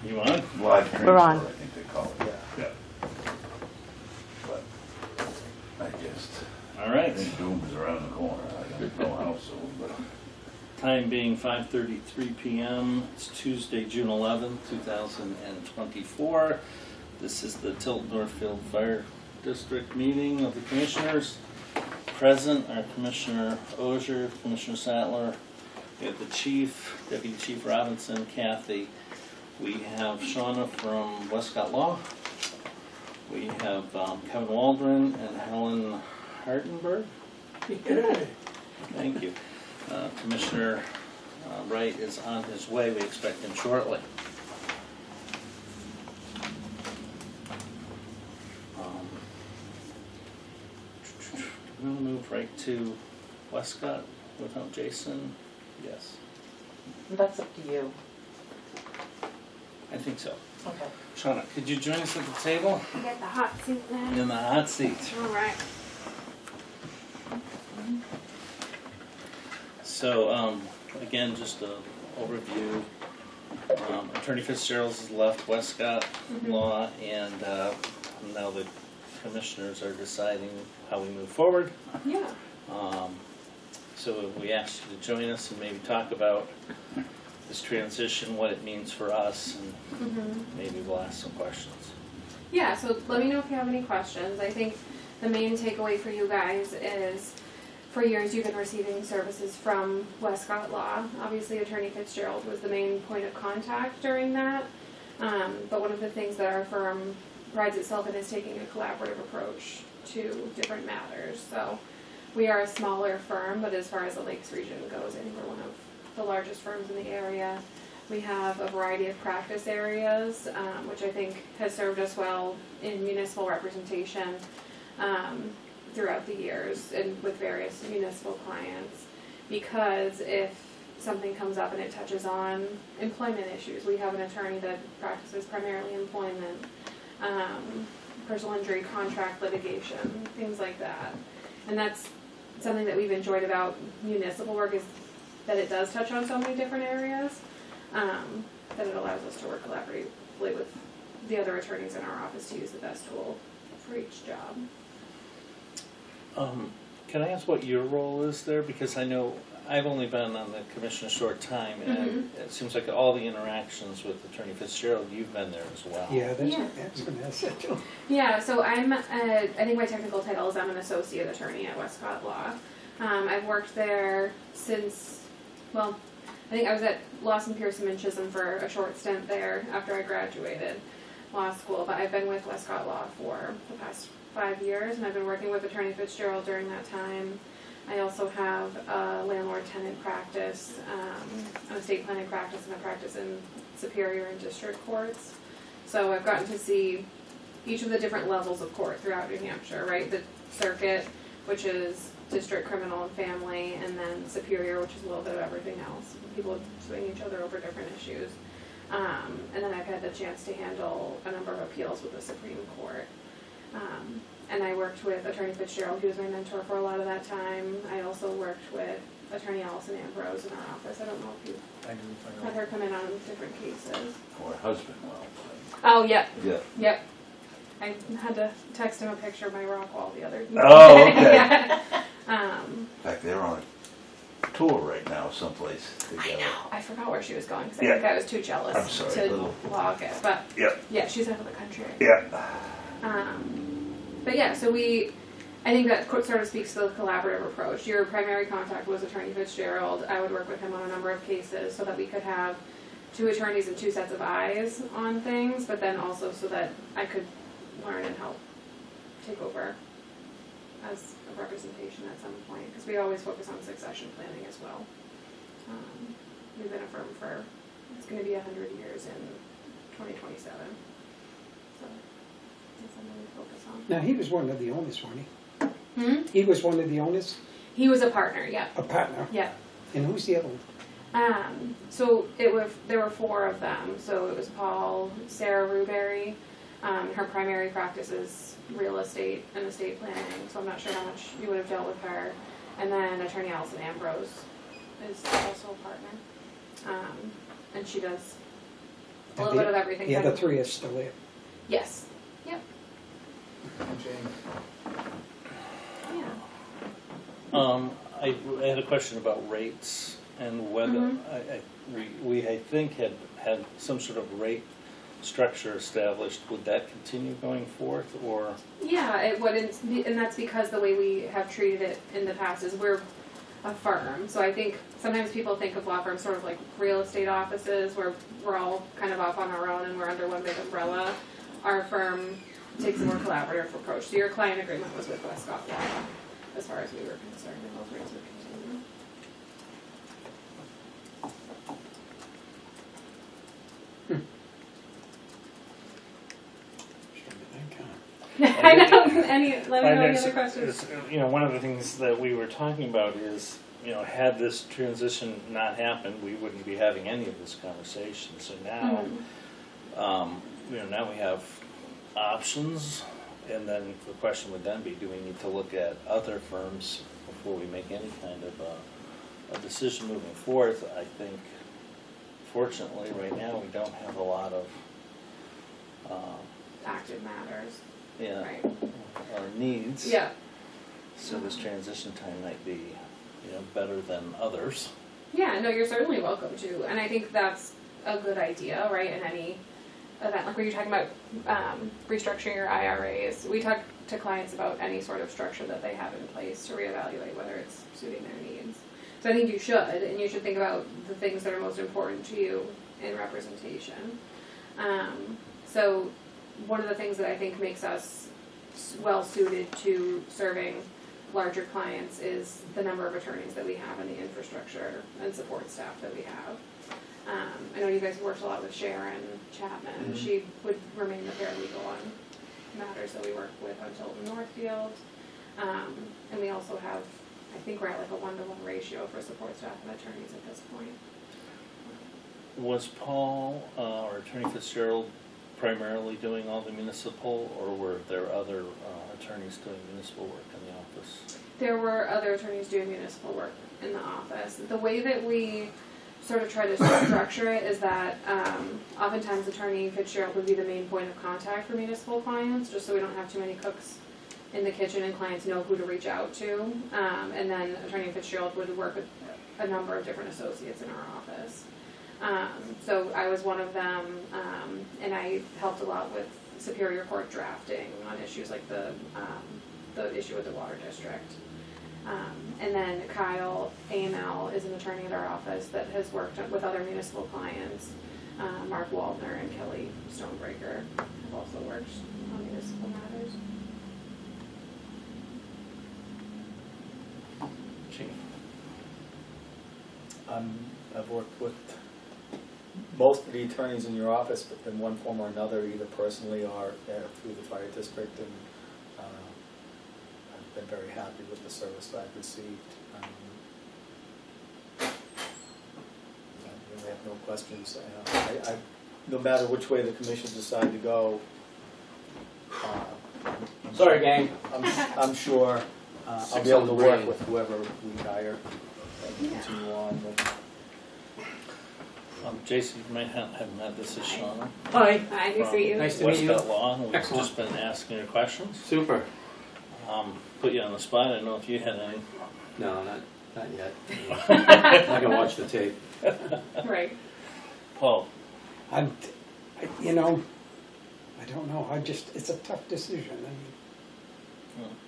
You on? Live transfer, We're on. I think they call it. Yeah. But I just, All I right. think doom is around the corner. I don't know how soon, but Time being 5:33 p.m. It's Tuesday, June 11th, 2024. This is the Tilton Northfield Fire District meeting of the Commissioners. Present are Commissioner Ozier, Commissioner Sattler, we have the Chief, Deputy Chief Robinson, Kathy. We have Shauna from Westcott Law. We have Kevin Waldron and Helen Hardenberg. Thank you. Commissioner Wright is on his way. We expect him shortly. We're going to move right to Westcott without Jason. Yes, That's up to you. I think so. Okay. Shauna, could you join us at the table? I get the hot seat then. In the hot seat. All right. So, again, just an overview. Attorney Fitzgerald has left Westcott Law, and now the commissioners are deciding how we move forward. Yeah. So we asked you to join us and maybe talk about this transition, what it means for us, and maybe we'll ask some questions. Yeah, so let me know if you have any questions. I think the main takeaway for you guys is for years you've been receiving services from Westcott Law. Obviously Attorney Fitzgerald was the main point of contact during that. But one of the things that our firm prides itself in is taking a collaborative approach to different matters. So we are a smaller firm, but as far as the Lakes region goes, I think we're one of the largest firms in the area. We have a variety of practice areas, which I think has served us well in municipal representation throughout the years and with various municipal clients. Because if something comes up and it touches on employment issues, we have an attorney that practices primarily employment, personal injury, contract litigation, things like that. And that's something that we've enjoyed about municipal work, is that it does touch on so many different areas, that it allows us to work collaboratively with the other attorneys in our office to use the best tool for each job. Can I ask what your role is there? Because I know I've only been on the commission a short time, and it seems like all the interactions with Attorney Fitzgerald, you've been there as well. Yeah, that's Yeah. what I said too. Yeah, so I'm, I think my technical title is I'm an associate attorney at Westcott Law. I've worked there since, well, I think I was at Lawson, Pearson, and Chisholm for a short stint there after I graduated law school, but I've been with Westcott Law for the past 5 years, and I've been working with Attorney Fitzgerald during that time. I also have a landlord-tenant practice, an estate planning practice, and a practice in Superior and District Courts. So I've gotten to see each of the different levels of court throughout New Hampshire, right? The circuit, which is district, criminal, and family, and then Superior, which is a little bit of everything else. People suing each other over different issues. And then I've had the chance to handle a number of appeals with the Supreme Court. And I worked with Attorney Fitzgerald, who was my mentor for a lot of that time. I also worked with Attorney Allison Ambrose in our office. I don't know if you've had her come in on different cases. or husband, well. Oh, yep. Yeah. Yep. I had to text him a picture of my rock wall the other day. Oh, okay. Yeah. In fact, they're on a tour right now someplace I together. know. I forgot where she was going because I Yeah. think I was too jealous I'm sorry, to little- log it. But Yep. yeah, she's out of the country. Yeah. But yeah, so I think that sort of speaks to the collaborative approach. Your primary contact was Attorney Fitzgerald. I would work with him on a number of cases so that we could have two attorneys and two sets of eyes on things, but then also so that I could learn and help take over as a representation at some point, because we always focus on succession planning as well. We've been a firm for, it's going to be 100 years in 2027. So that's something we focus on. Now, he was one of the owners, wasn't he? Hmm? He was one of the owners, He was a partner, yeah. a partner. Yeah. And who's the other one? So there were 4 of them. So it was Paul, Sarah Ruberry. Her primary practice is real estate and estate planning, so I'm not sure how much you would have dealt with her. And then Attorney Allison Ambrose is also a partner. And she does a little bit of everything. The kind other of- three are still there. Yes. Yep. Yeah. I had a question about rates and whether, Mhm. we, I think, had some sort of rate structure established. Would that continue going forth, or? Yeah, it wouldn't, and that's because the way we have treated it in the past is we're a firm. So I think sometimes people think of law firms sort of like real estate offices where we're all kind of off on our own and we're under one big umbrella. Our firm takes a more collaborative approach. So your client agreement was with Westcott Law as far as we were concerned, and those rates would continue. I know. Let me know any other questions. You know, one of the things that we were talking about is, you know, had this transition not happened, we wouldn't be having any of this conversation. So now, you know, now we have options, and then the question would then be, do we need to look at other firms before we make any kind of a decision moving forth? I think, fortunately, right now, we don't have a lot of Active matters. yeah, Right. our needs. Yeah. So this transition time might be, you know, better than others. Yeah, no, you're certainly welcome to. And I think that's a good idea, right, in any event. Like when you're talking about restructuring your IRAs, we talk to clients about any sort of structure that they have in place to reevaluate whether it's suiting their needs. So I think you should, and you should think about the things that are most important to you in representation. So one of the things that I think makes us well suited to serving larger clients is the number of attorneys that we have and the infrastructure and support staff that we have. I know you guys worked a lot with Sharon Chapman. She would remain the paralegal on matters that we work with on Tilton Northfield. And we also have, I think we're at like a 1-to-1 ratio for support staff and attorneys at this point. Was Paul or Attorney Fitzgerald primarily doing all the municipal, or were there other attorneys doing municipal work in the office? There were other attorneys doing municipal work in the office. The way that we sort of try to structure it is that oftentimes Attorney Fitzgerald would be the main point of contact for municipal clients, just so we don't have too many cooks in the kitchen and clients know who to reach out to. And then Attorney Fitzgerald would work with a number of different associates in our office. So I was one of them, and I helped a lot with Superior Court drafting on issues like the issue with the water district. And then Kyle AML is an attorney at our office that has worked with other municipal clients. Mark Waldner and Kelly Stonebreaker have also worked on municipal matters. Chief. I've worked with most of the attorneys in your office in one form or another, either personally or through the fire district, and I've been very happy with the service that I've received. I really have no questions. No matter which way the commission decide to go, Sorry, gang. I'm sure I'll be able to work with whoever we hire and continue on with. Jason, you might have met this is Shauna. Hi. Hi, nice to meet you. Nice to meet you. Westcott Law, and we've Excellent. just been asking your questions. Super. Put you on the spot. I don't know if you had any. No, not yet. I can watch the tape. Right. Paul. You know, I don't know. It's a tough decision.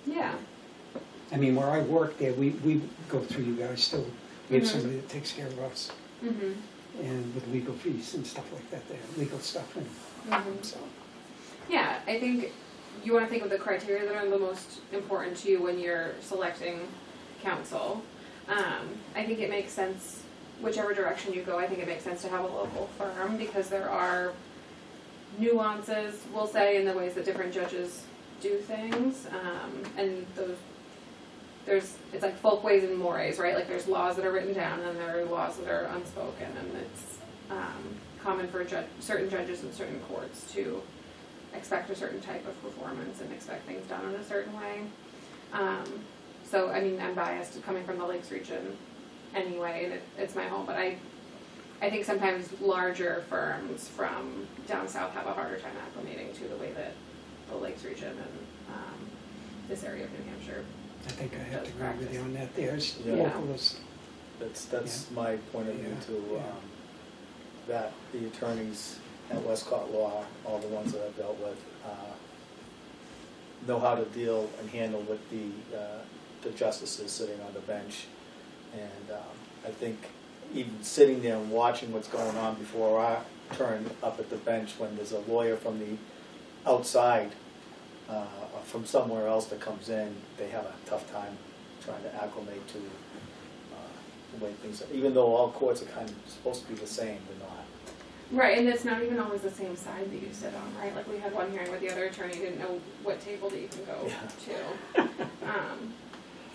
Yeah. I mean, where I work there, we go through you guys still. We have somebody that takes care of us, Mm-hmm. and with legal fees and stuff like that there, legal stuff, and so. Yeah, I think you want to think of the criteria that are the most important to you when you're selecting counsel. I think it makes sense, whichever direction you go, I think it makes sense to have a local firm because there are nuances, we'll say, in the ways that different judges do things. And it's like folk ways and mores, right? Like there's laws that are written down and there are laws that are unspoken, and it's common for certain judges in certain courts to expect a certain type of performance and expect things done in a certain way. So, I mean, I'm biased coming from the Lakes region anyway, and it's my home, but I think sometimes larger firms from down south have a harder time acclimating to the way that the Lakes region and this area of New Hampshire. I think I have to Does agree with you on that. There's Yeah. locals. That's my point of view Yeah, too, yeah. that the attorneys at Westcott Law, all the ones that I've dealt with, know how to deal and handle with the justices sitting on the bench. And I think even sitting there and watching what's going on before our turn up at the bench, when there's a lawyer from the outside, or from somewhere else that comes in, they have a tough time trying to acclimate to the way things are. Even though all courts are kind of supposed to be the same, they're not. Right, and it's not even always the same side that you sit on, right? Like we had one hearing where the other attorney didn't know what table to even go to.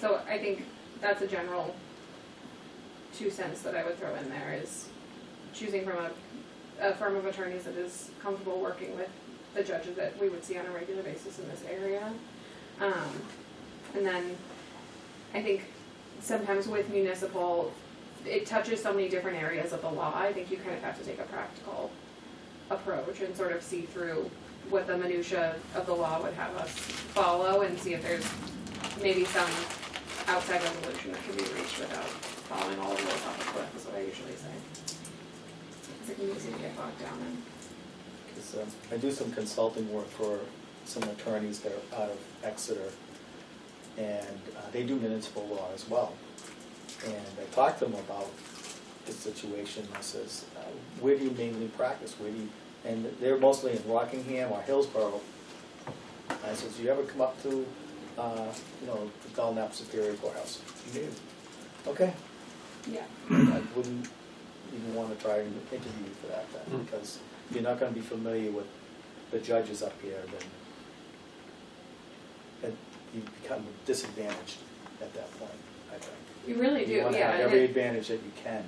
So I think that's a general 2 cents that I would throw in there is choosing from a firm of attorneys that is comfortable working with the judges that we would see on a regular basis in this area. And then I think sometimes with municipal, it touches so many different areas of the law. I think you kind of have to take a practical approach and sort of see through what the minutia of the law would have us follow and see if there's maybe some outside resolution that can be reached without following all of those off the cliff, is what I usually say. Because it can be easy to get bogged down in. 'Cause, I do some consulting work for some attorneys that are out of Exeter, and they do municipal law as well. And I talked to them about the situation. I says, where do you mainly practice? Where do you, and they're mostly in Rockingham or Hillsborough. I says, do you ever come up to, the Belknap Superior Courthouse? You do. Okay. Yeah. I wouldn't even want to try and interview you for that then, because if you're not going to be familiar with the judges up here, then you become disadvantaged at that point, I think. You really do, You want to yeah. have and every it- advantage that you can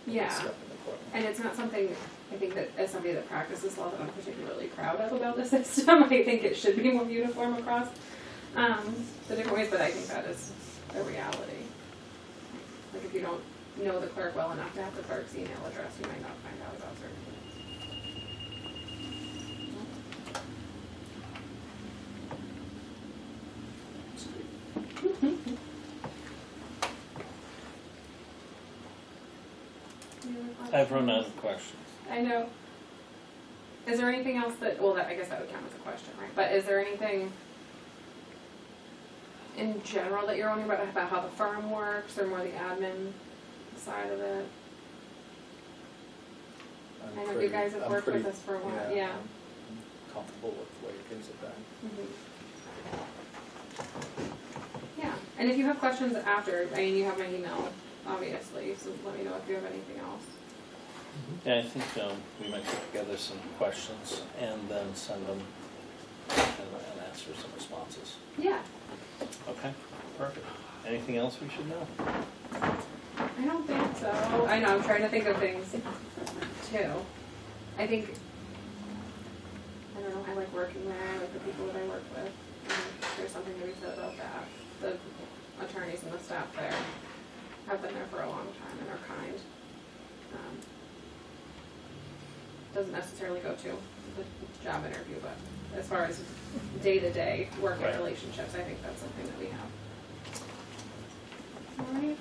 when you Yeah. step in the courtroom. And it's not something, I think that as somebody that practices law that I'm particularly proud of about the system, I think it should be more uniform across the different ways, but I think that is a reality. Like if you don't know the clerk well enough to have the clerk's email address, you might not find out about certain things. I've run out of questions. I know. Is there anything else that, well, I guess that would count as a question, right? But is there anything in general that you're wondering about how the firm works, or more the admin side of it? I know you guys have worked with us for a while, yeah. I'm comfortable with the way things are done. Yeah, and if you have questions after, I mean, you have my email, obviously, so let me know if you have anything else. Yeah, I think we might put together some questions and then send them and ask for some responses. Yeah, Okay, perfect. Anything else we should know? I don't think so. I know, I'm trying to think of things too. I think, I don't know, I like working there, I like the people that I work with. There's something to be said about that. The attorneys and the staff there have been there for a long time and are kind. Doesn't necessarily go to the job interview, but as far as day-to-day working Right. relationships, I think that's something that we have. All right.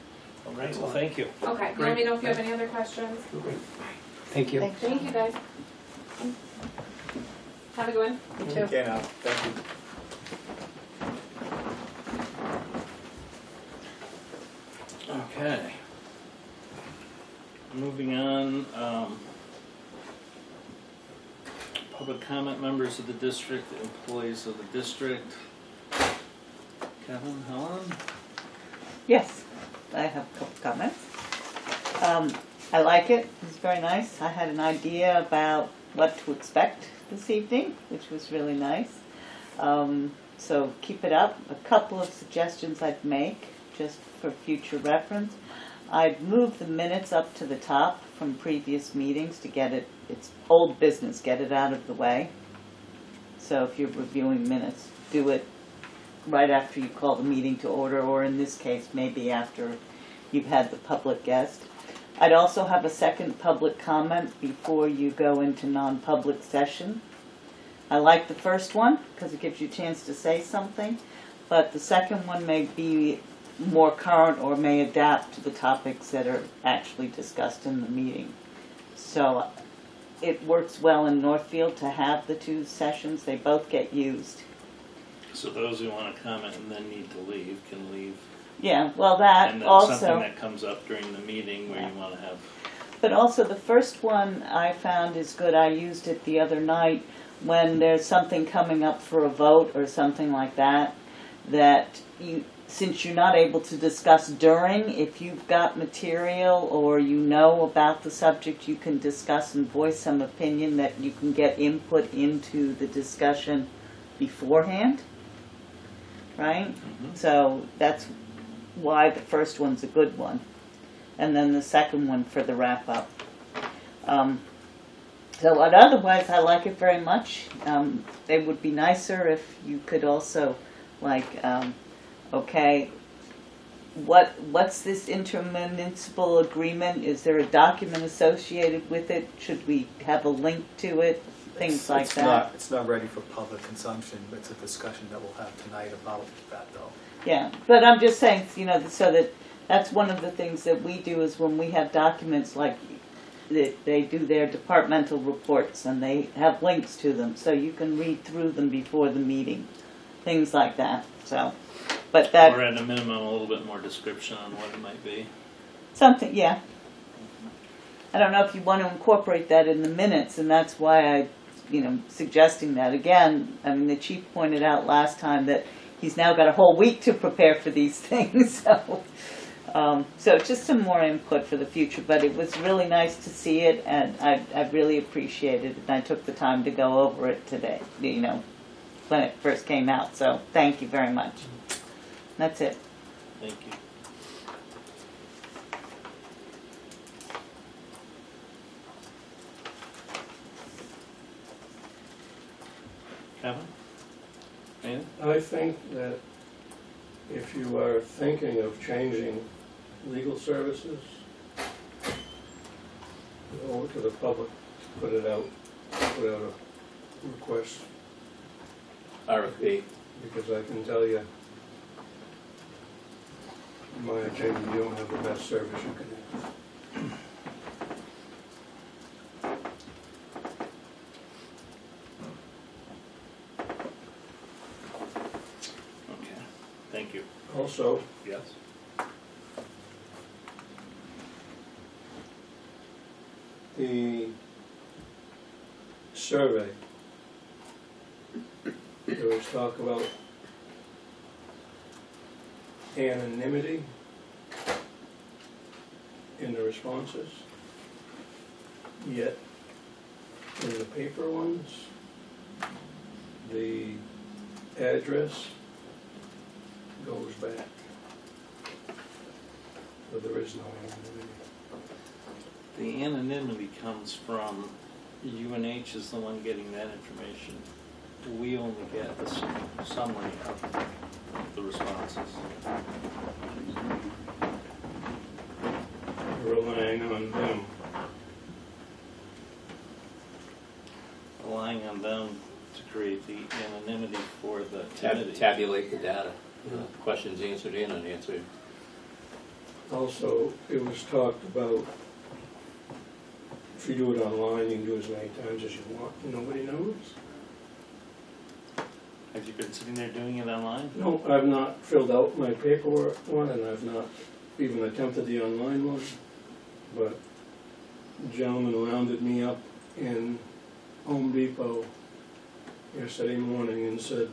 All right, well, thank you. Okay, you let me know if you have any other questions. Thank you. Thank you, guys. Have a good one. You too. Okay, now, thank you. Okay. Moving on, public comment, members of the district, employees of the district. Kevin, Helen? Yes, I have a couple comments. I like it, it's very nice. I had an idea about what to expect this evening, which was really nice. So keep it up. A couple of suggestions I'd make, just for future reference. I'd move the minutes up to the top from previous meetings to get it, it's old business, get it out of the way. So if you're reviewing minutes, do it right after you call the meeting to order, or in this case, maybe after you've had the public guest. I'd also have a second public comment before you go into non-public session. I like the first one because it gives you a chance to say something, but the second one may be more current or may adapt to the topics that are actually discussed in the meeting. So it works well in Northfield to have the two sessions. They both get used. So those who want to comment and then need to leave can leave. Yeah, well, that And then also. something that comes up during the meeting where you want to have. But also the first one I found is good. I used it the other night when there's something coming up for a vote or something like that, that you, since you're not able to discuss during, if you've got material or you know about the subject, you can discuss and voice some opinion that you can get input into the discussion beforehand, right? Mhm. So that's why the first one's a good one. And then the second one for the wrap up. So otherwise, I like it very much. It would be nicer if you could also, like, okay, what's this intermunicipal agreement? Is there a document associated with it? Should we have a link to it? Things like that. It's not ready for public consumption, but it's a discussion that we'll have tonight about that, though. Yeah, but I'm just saying, you know, so that's one of the things that we do is when we have documents like they do their departmental reports and they have links to them, so you can read through them before the meeting, things like that. So, but that Or at a minimum, a little bit more description on what it might be. something, yeah. I don't know if you want to incorporate that in the minutes, and that's why suggesting that again. I mean, the chief pointed out last time that he's now got a whole week to prepare for these things, so just some more input for the future. But it was really nice to see it, and I really appreciated it. And I took the time to go over it today, when it first came out. So thank you very much. That's it. Thank you. Kevin? Anything? I think that if you are thinking of changing legal services, go over to the public, put out a request, RFP. because I can tell you, in my opinion, you don't have the best service you can have. Okay, thank you. Also, Yes. the survey, there was talk about anonymity in the responses, yet in the paper ones, the address goes back. So there is no anonymity. The anonymity comes from UNH is the one getting that information. We only get the summary of the responses. Relying on them. Relying on them to create the anonymity for the committee. Tabulate the data. Questions answered and unanswered. Also, it was talked about, if you do it online, you can do as many times as you want, nobody knows. Have you been sitting there doing it online? No, I've not filled out my paperwork one, and I've not even attempted the online one, but a gentleman rounded me up in Home Depot yesterday morning and said,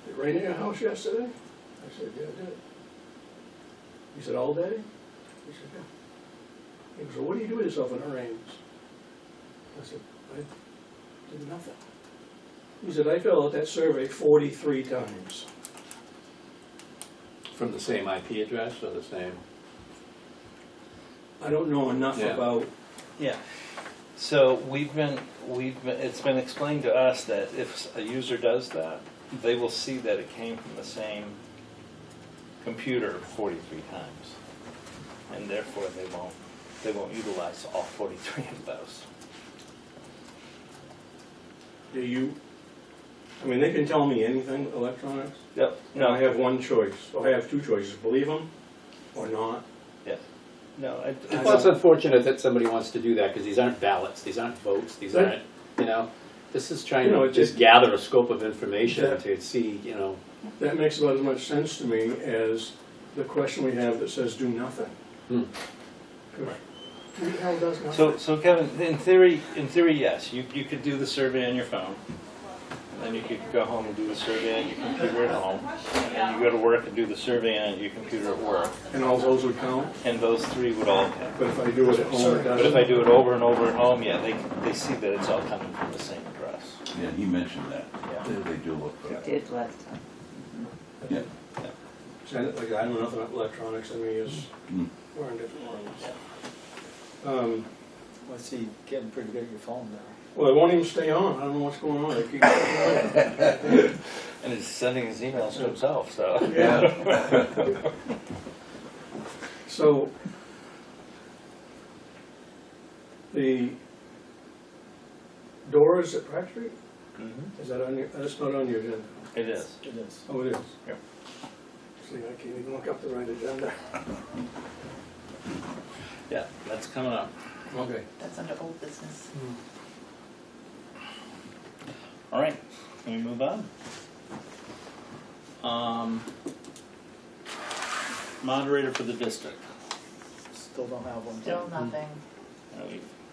"Did it rain at your house yesterday?" I said, "Yeah, it did." He said, "All day?" I said, "Yeah." He goes, "Well, what do you do with yourself when it rains?" I said, "I did nothing." He said, "I filled out that survey 43 times." From the same IP address or the same? I don't know enough Yeah. about, Yeah. So it's been explained to us that if a user does that, they will see that it came from the same computer 43 times, and therefore they won't they won't utilize all 43 of those. Do you, I mean, they can tell me anything with electronics. Yep. Now I have one choice, so I have two choices, believe them or not. No, Well, it's unfortunate that somebody wants to do that, because these aren't ballots, these aren't votes, these aren't, you know, this is trying You know, to just gather a scope of information Yeah. to see, you know. That makes about as much sense to me as the question we have that says do nothing. Hmm. Who the hell does nothing? So Kevin, in theory, yes, you could do the survey on your phone. And then you could go home and do the survey on your computer at home. And you go to work and do the survey on your computer at work. And all those would count, And those three would all count. but if I do it at home, it But if doesn't. I do it over and over at home, yeah, they see that it's all coming from the same address. Yeah, he mentioned that. Yeah. They do look for it. Did last time. Yeah. So, like, I know nothing about electronics, I mean, is, Mm. we're in different worlds. I see you getting pretty good at your phone now. Well, it won't even stay on, I don't know what's going on, it keeps going And he's sending his emails to himself, so. Yeah. So, the doors at Pratt Street, Mhm. is that on your, that's not on your agenda? It is. It is. Oh, it is? Yep. See, I can't even look up the right agenda. Yeah, that's coming up. Okay. That's under old business. All right, can we move on? Moderator for the district. Still don't have one. Still nothing.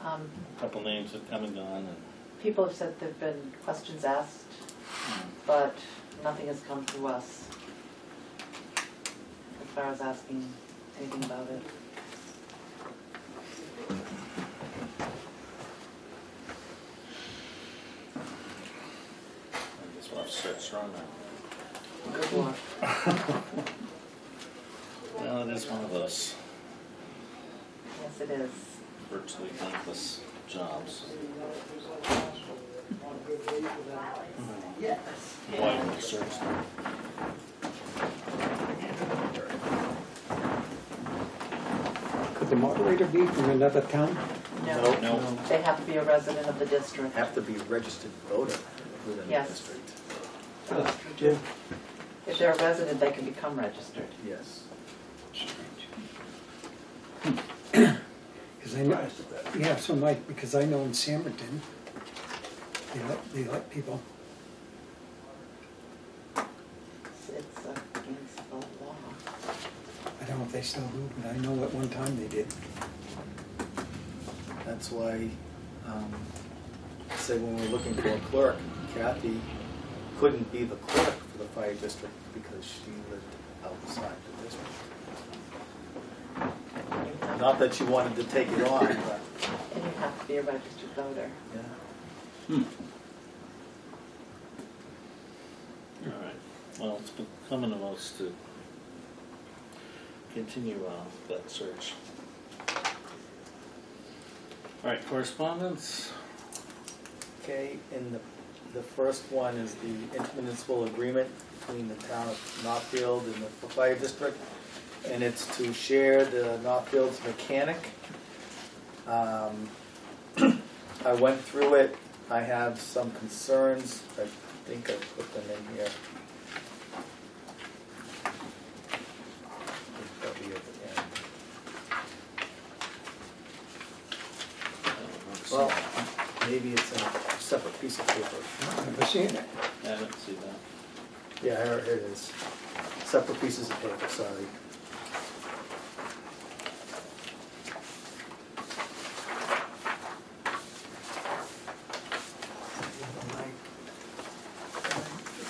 A couple names have come and gone, and People have said there've been questions asked, but nothing has come through us as far as asking anything about it. I guess we'll have to start strong now. Good luck. Well, it is one of those Yes, it is. virtually thankless jobs. Why would you search them? Could the moderator be from another town? No, No. they have to be a resident of the district. Have to be a registered voter within the Yes. district. If they're a resident, they can become registered. Yes. Because I know, yeah, so Mike, because I know in Samberton, they let people. It's against the law. I don't know if they still do, but I know at one time they did. That's why, I said when we were looking for a clerk, Kathy couldn't be the clerk for the fire district because she lived outside the district. Not that she wanted to take it on, but, And you have to be a registered voter. yeah. All right, well, it's becoming a most to continue that search. All right, correspondence? Okay, and the first one is the intermunicipal agreement between the town of Northfield and the fire district, and it's to share the Northfield's mechanic. I went through it, I have some concerns, I think I put them in here. They'll be at the end. Well, maybe it's in a separate piece of paper. Never seen it. I didn't see that. Yeah, here it is. Separate pieces of paper, sorry.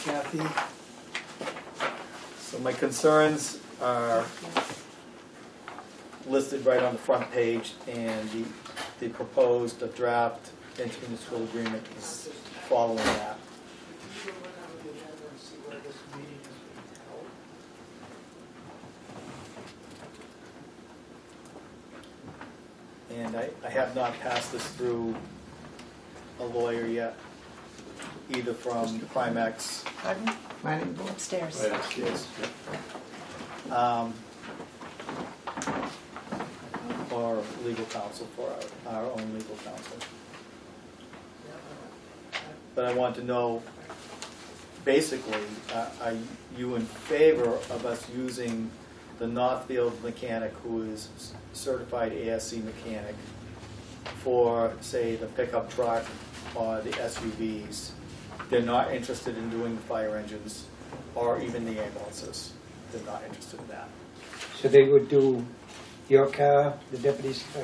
Kathy. So my concerns are listed right on the front page, and the proposed draft intermunicipal agreement is following that. And I have not passed this through a lawyer yet, either from Primex. Pardon? Planning Go upstairs. Yes. or legal counsel for our own legal counsel. But I want to know, basically, are you in favor of us using the Northfield mechanic who is certified ASC mechanic for, say, the pickup truck or the SUVs? They're not interested in doing the fire engines or even the ambulances. They're not interested in that. So they would do your car, the deputy's car,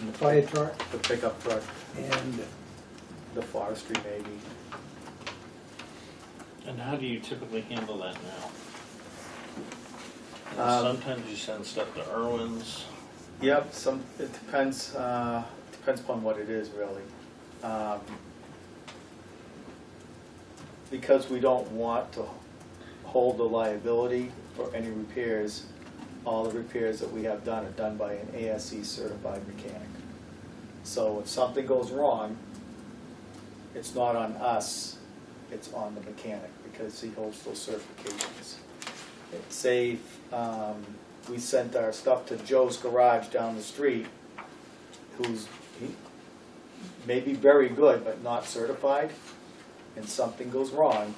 the fire truck, The pickup truck, and the forestry maybe. And how do you typically handle that now? Sometimes you send stuff to Irwin's. Yep, it depends, depends upon what it is really. Because we don't want to hold the liability for any repairs, all the repairs that we have done are done by an ASC certified mechanic. So if something goes wrong, it's not on us, it's on the mechanic because he holds those certifications. Say we sent our stuff to Joe's garage down the street, he may be very good but not certified, and something goes wrong,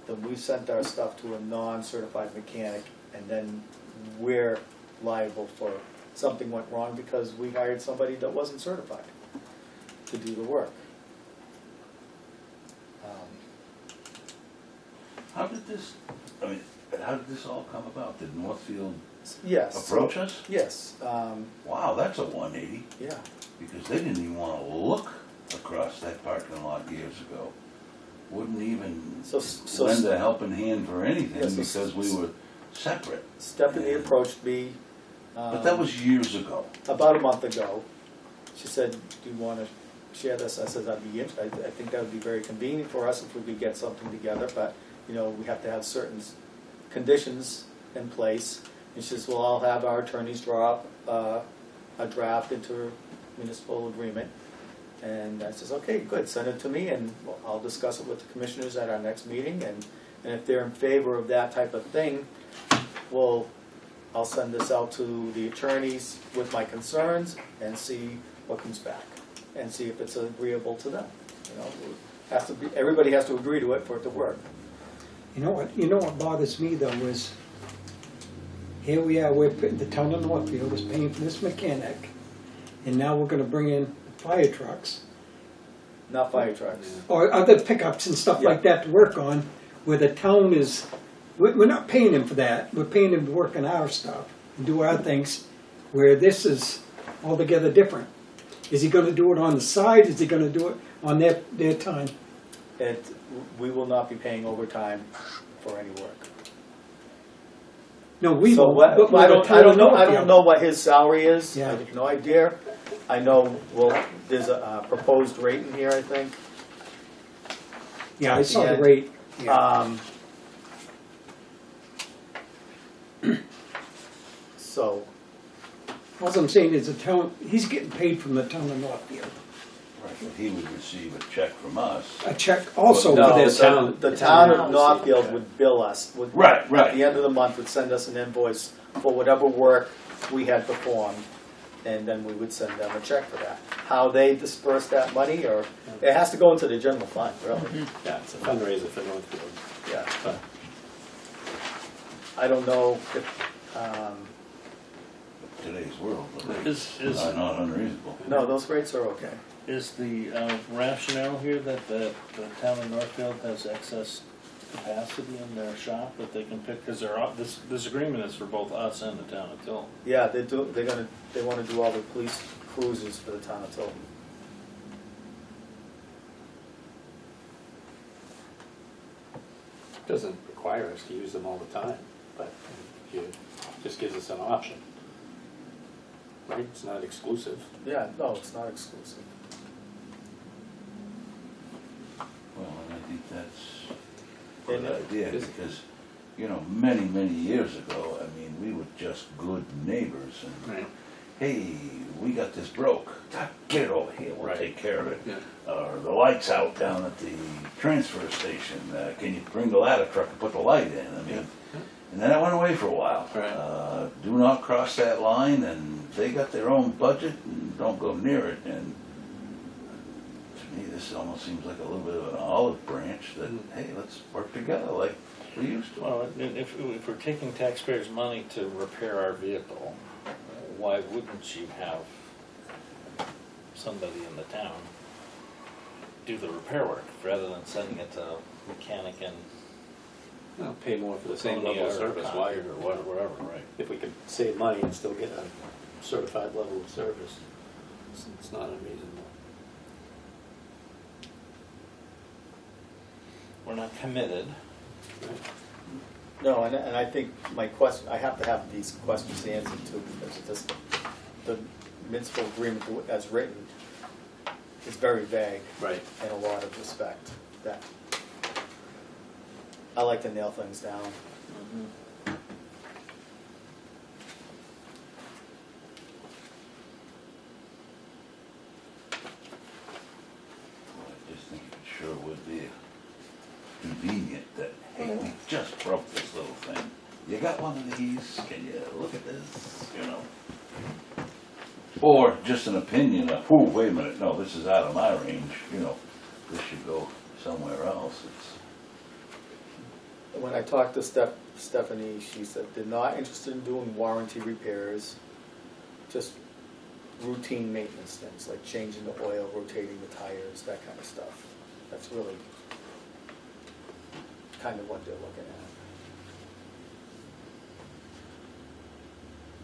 then we sent our stuff to a non-certified mechanic, and then we're liable for something went wrong because we hired somebody that wasn't certified to do the work. How did this all come about? Did Northfield Yes. approach us? Yes. Wow, that's a 180, Yeah. because they didn't even want to look across that parking lot years ago. Wouldn't even So lend a helping hand for anything Yeah, so because we were separate. Stephanie approached me. But that was years ago. About a month ago. She said, "Do you want to share this?" I said, I think that would be very convenient for us if we could get something together, but we have to have certain conditions in place. And she says, "Well, I'll have our attorneys draw up a draft intermunicipal agreement." And I says, "Okay, good, send it to me and I'll discuss it with the commissioners at our next meeting, and if they're in favor of that type of thing, I'll send this out to the attorneys with my concerns and see what comes back, and see if it's agreeable to them. Everybody has to agree to it for it to work." you know what bothers me though is, here we are, the town of Northfield is paying for this mechanic, and now we're gonna bring in fire trucks, Not fire trucks. or other pickups and stuff like that to work on, where the town is, we're not paying him for that, we're paying him to work on our stuff and do our things, where this is altogether different. Is he gonna do it on the side, is he gonna do it on their time? We will not be paying overtime for any work. No, we So won't, but I we're don't the town of know Northfield. what his salary is. Yeah. I have no idea. I know, there's a proposed rate in here, I think. Yeah, I saw the Yeah. rate, yeah. So, All I'm saying is the town, he's getting paid from the town of Northfield. Right, but he would receive a check from us. A check also no, for this. the town of Northfield would bill us. Right. At the end of the month, would send us an invoice for whatever work we had performed, and then we would send them a check for that. How they disperse that money, or, it has to go into the general fund, really. Yeah, it's a fundraiser for Northfield. Yeah. But I don't know if, Today's world, the Is- rates are not unreasonable. no, those rates are okay. Is the rationale here that the town of Northfield has excess capacity in their shop that they can pick, because this agreement is for both us and the town of Tilton. Yeah, they want to do all the police cruises for the town of Tilton. it doesn't require us to use them all the time, but it just gives us an option. Right, it's not exclusive. Yeah, no, it's not exclusive. Well, and I think that's a And good idea, because, many, many years ago, I mean, we were just good neighbors, and, Right. hey, we got this broke, get it over here, we'll Right. take care of it. Yeah. Or the light's out down at the transfer station, can you bring the ladder truck and put the light in? I mean, and then that went away for a while. Right. Do not cross that line, and they got their own budget and don't go near it, and to me, this almost seems like a little bit of an olive branch that, hey, let's work together like we used to. Well, if we're taking taxpayers' money to repair our vehicle, why wouldn't you have somebody in the town do the repair work rather than sending it to a mechanic in Well, pay more for the same level of service, why? or wherever, right? If we could save money and still get a certified level of service, it's not unreasonable. We're not committed. No, and I think my question, I have to have these questions answered too, because the municipal agreement as written is very vague Right. in a lot of respect. That I like to nail things down. I just think it sure would be convenient that, hey, we just broke this little thing. You got one of these, can you look at this, you know? Or just an opinion of, oh, wait a minute, no, this is out of my range, you know, this should go somewhere else. When I talked to Stephanie, she said they're not interested in doing warranty repairs, just routine maintenance things, like changing the oil, rotating the tires, that kind of stuff. That's really kind of what they're looking at.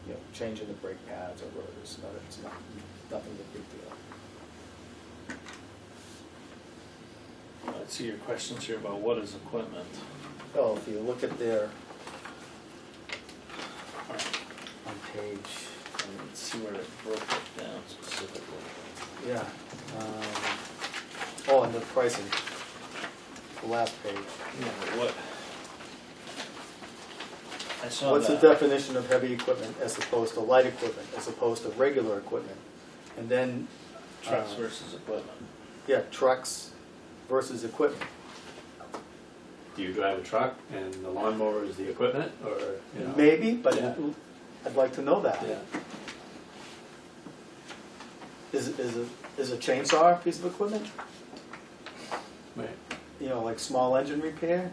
You know, changing the brake pads or rotors, it's not, nothing a big deal. I see your questions here about what is equipment. Well, if you look at their, on page, Let's see where it broke it down specifically. yeah, oh, and the pricing, the last page. Yeah, but what? I saw What's the that. definition of heavy equipment as opposed to light equipment, as opposed to regular equipment? And then, Trucks versus equipment. yeah, trucks versus equipment. Do you drive a truck and the lawnmower is the equipment, or, you know? Maybe, but Yeah. I'd like to know that. Yeah. Is a chainsaw a piece of equipment? Right. You know, like small engine repair?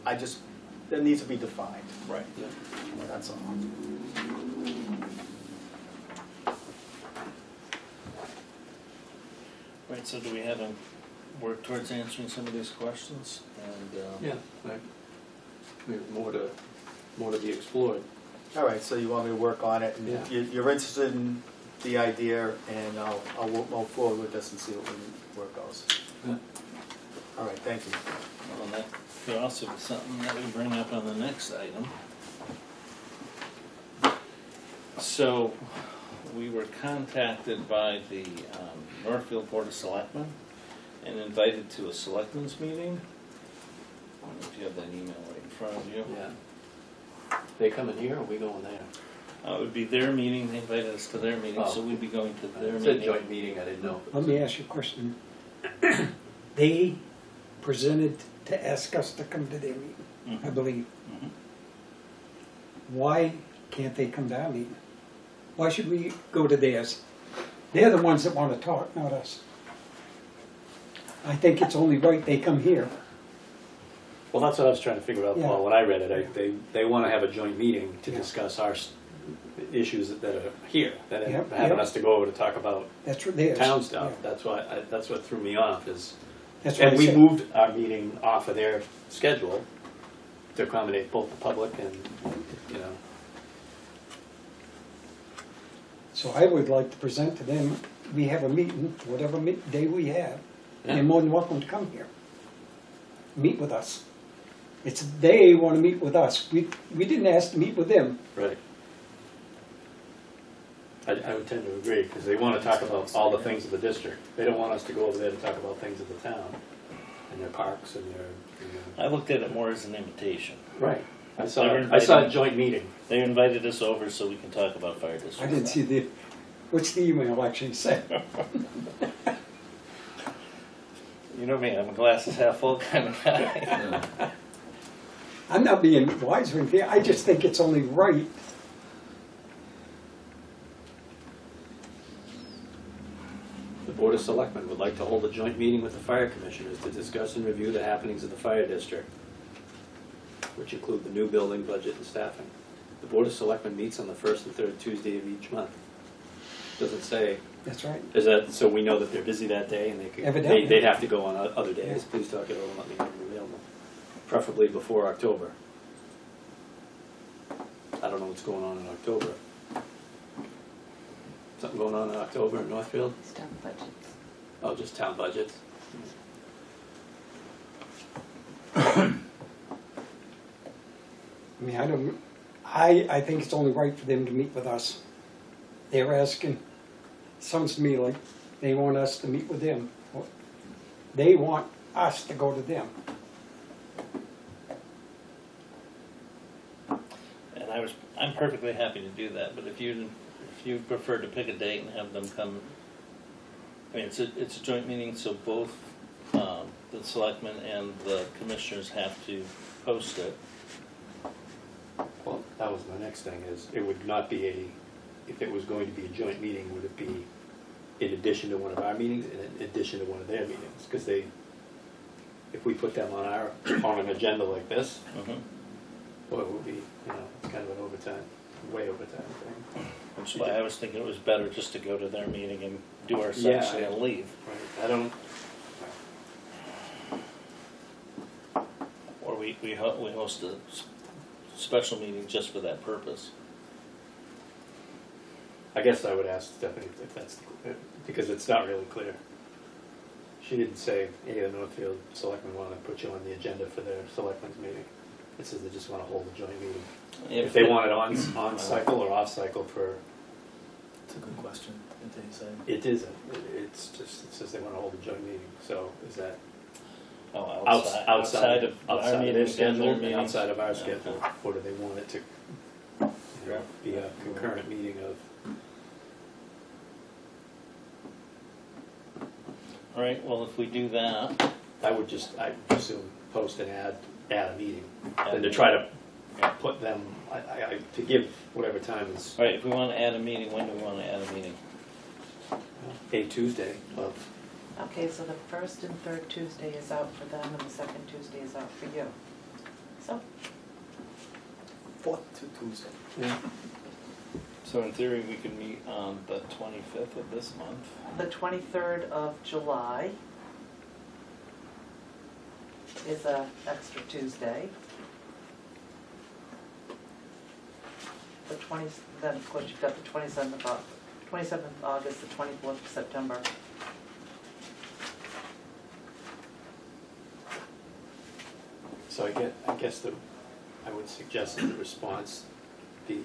That needs to be defined, Right. Yeah. that's all. Right, so do we have to work towards answering some of these questions? And Yeah, right. We have more to be explored. All right, so you want me to work on it, and Yeah. you're interested in the idea, and I'll move forward with this and see where it goes. Yeah. All right, thank you. well, that could also be something that we bring up on the next item. So, we were contacted by the Northfield Board of Selectmen and invited to a selectmen's meeting. I don't know if you have that email right in front of you. Yeah. They coming here or we going there? It would be their meeting, they invited us to their meeting, so Oh. we'd be going to their It's a meeting. joint meeting, I didn't know. Let me ask you a question. They presented to ask us to come to their meeting, I believe. Mhm. Why can't they come to our meeting? Why should we go to theirs? They're the ones that want to talk, not us. I think it's only right they come here. Well, that's what I was trying to figure out, Yeah. Paul, when I read it. They want to have a joint meeting to Yeah. discuss our issues that are here, that Yep, are having yep. us to go over to talk about That's what theirs. town stuff. Yeah. That's what threw me off is, That's what I and we said. moved our meeting off of their schedule to accommodate both the public and, you know. So I would like to present to them, we have a meeting, whatever day we have, Yeah. they're more than welcome to come here. Meet with us. It's, they want to meet with us. We didn't ask to meet with them. Right. I would tend to agree, because they want to talk about all the things of the district. They don't want us to go over there to talk about things of the town, and their parks and their. I looked at it more as an invitation. Right. I They saw were a invited. joint meeting. They invited us over so we can talk about fire district. I didn't see the, what's the email actually say? You know me, I'm a glasses half full kind of guy. I'm not being wise or anything, I just think it's only right The Board of Selectmen would like to hold a joint meeting with the fire commissioners to discuss and review the happenings of the fire district, which include the new building, budget, and staffing. The Board of Selectmen meets on the first and third Tuesday of each month. Doesn't say, That's right. is that, so we know that they're busy that day and they could, Evidently. they'd have to go on other days. Please talk it over and let me know when available. Preferably before October. I don't know what's going on in October. Something going on in October in Northfield? Staff budgets. Oh, just town budgets? I mean, I think it's only right for them to meet with us. They're asking, sounds to me like they want us to meet with them. They want us to go to them. And I'm perfectly happy to do that, but if you prefer to pick a date and have them come, I mean, it's a joint meeting, so both the selectmen and the commissioners have to post it. Well, that was my next thing, is it would not be if it was going to be a joint meeting, would it be in addition to one of our meetings and in addition to one of their meetings? Because if we put them on an agenda like this, well, it would be, it's kind of an overtime, way overtime thing. Which is why I was thinking it was better just to go to their meeting and do our Yeah, section and leave. Right, I don't, Or we host a special meeting just for that purpose. I guess I would ask Stephanie if that's, because it's not really clear. She didn't say any of the Northfield selectmen want to put you on the agenda for their selectmen's meeting. It says they just want to hold a joint meeting. If they want it on cycle or off cycle for. It's a good question, did they say? It isn't. It's just, it says they want to hold a joint meeting. So is that Outside of our their meeting schedule, and and outside of our schedule, Okay. or do they want it to be a concurrent meeting of? All right, well, if we do that, I would assume post and add a meeting, and to try to put them, to give whatever time is all right, if we want to add a meeting, when do we want to add a meeting? a Tuesday of, Okay, so the first and third Tuesday is out for them, and the second Tuesday is out for you. So, Fourth to Tuesday. So in theory, we could meet on the 25th of this month. the 23rd of July is a extra Tuesday. The 20, then of course you've got the 27th of August, the 24th of September. so I guess I would suggest that the response be,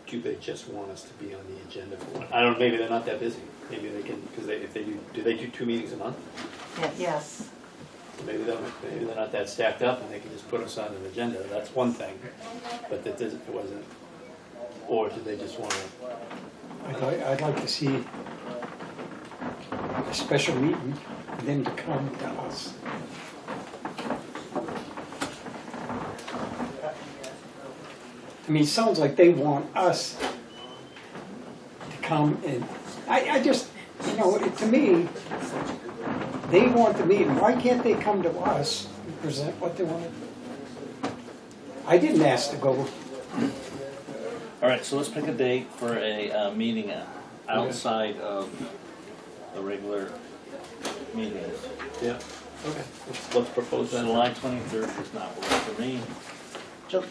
do they just want us to be on the agenda for one? I don't know, maybe they're not that busy. Maybe they can, because if they do they do 2 meetings a month? Yes. Yes, Maybe they're not that stacked up and they can just put us on an agenda, that's one thing. But that doesn't, it wasn't, or do they just want to? I'd like to see a special meeting, and them to come to us. I mean, it sounds like they want us to come and, I just, to me, they want the meeting, why can't they come to us and present what they want to do? I didn't ask to go. All right, so let's pick a date for a meeting outside of the regular meetings. Yeah, okay, let's propose that. July 23rd does not work for me.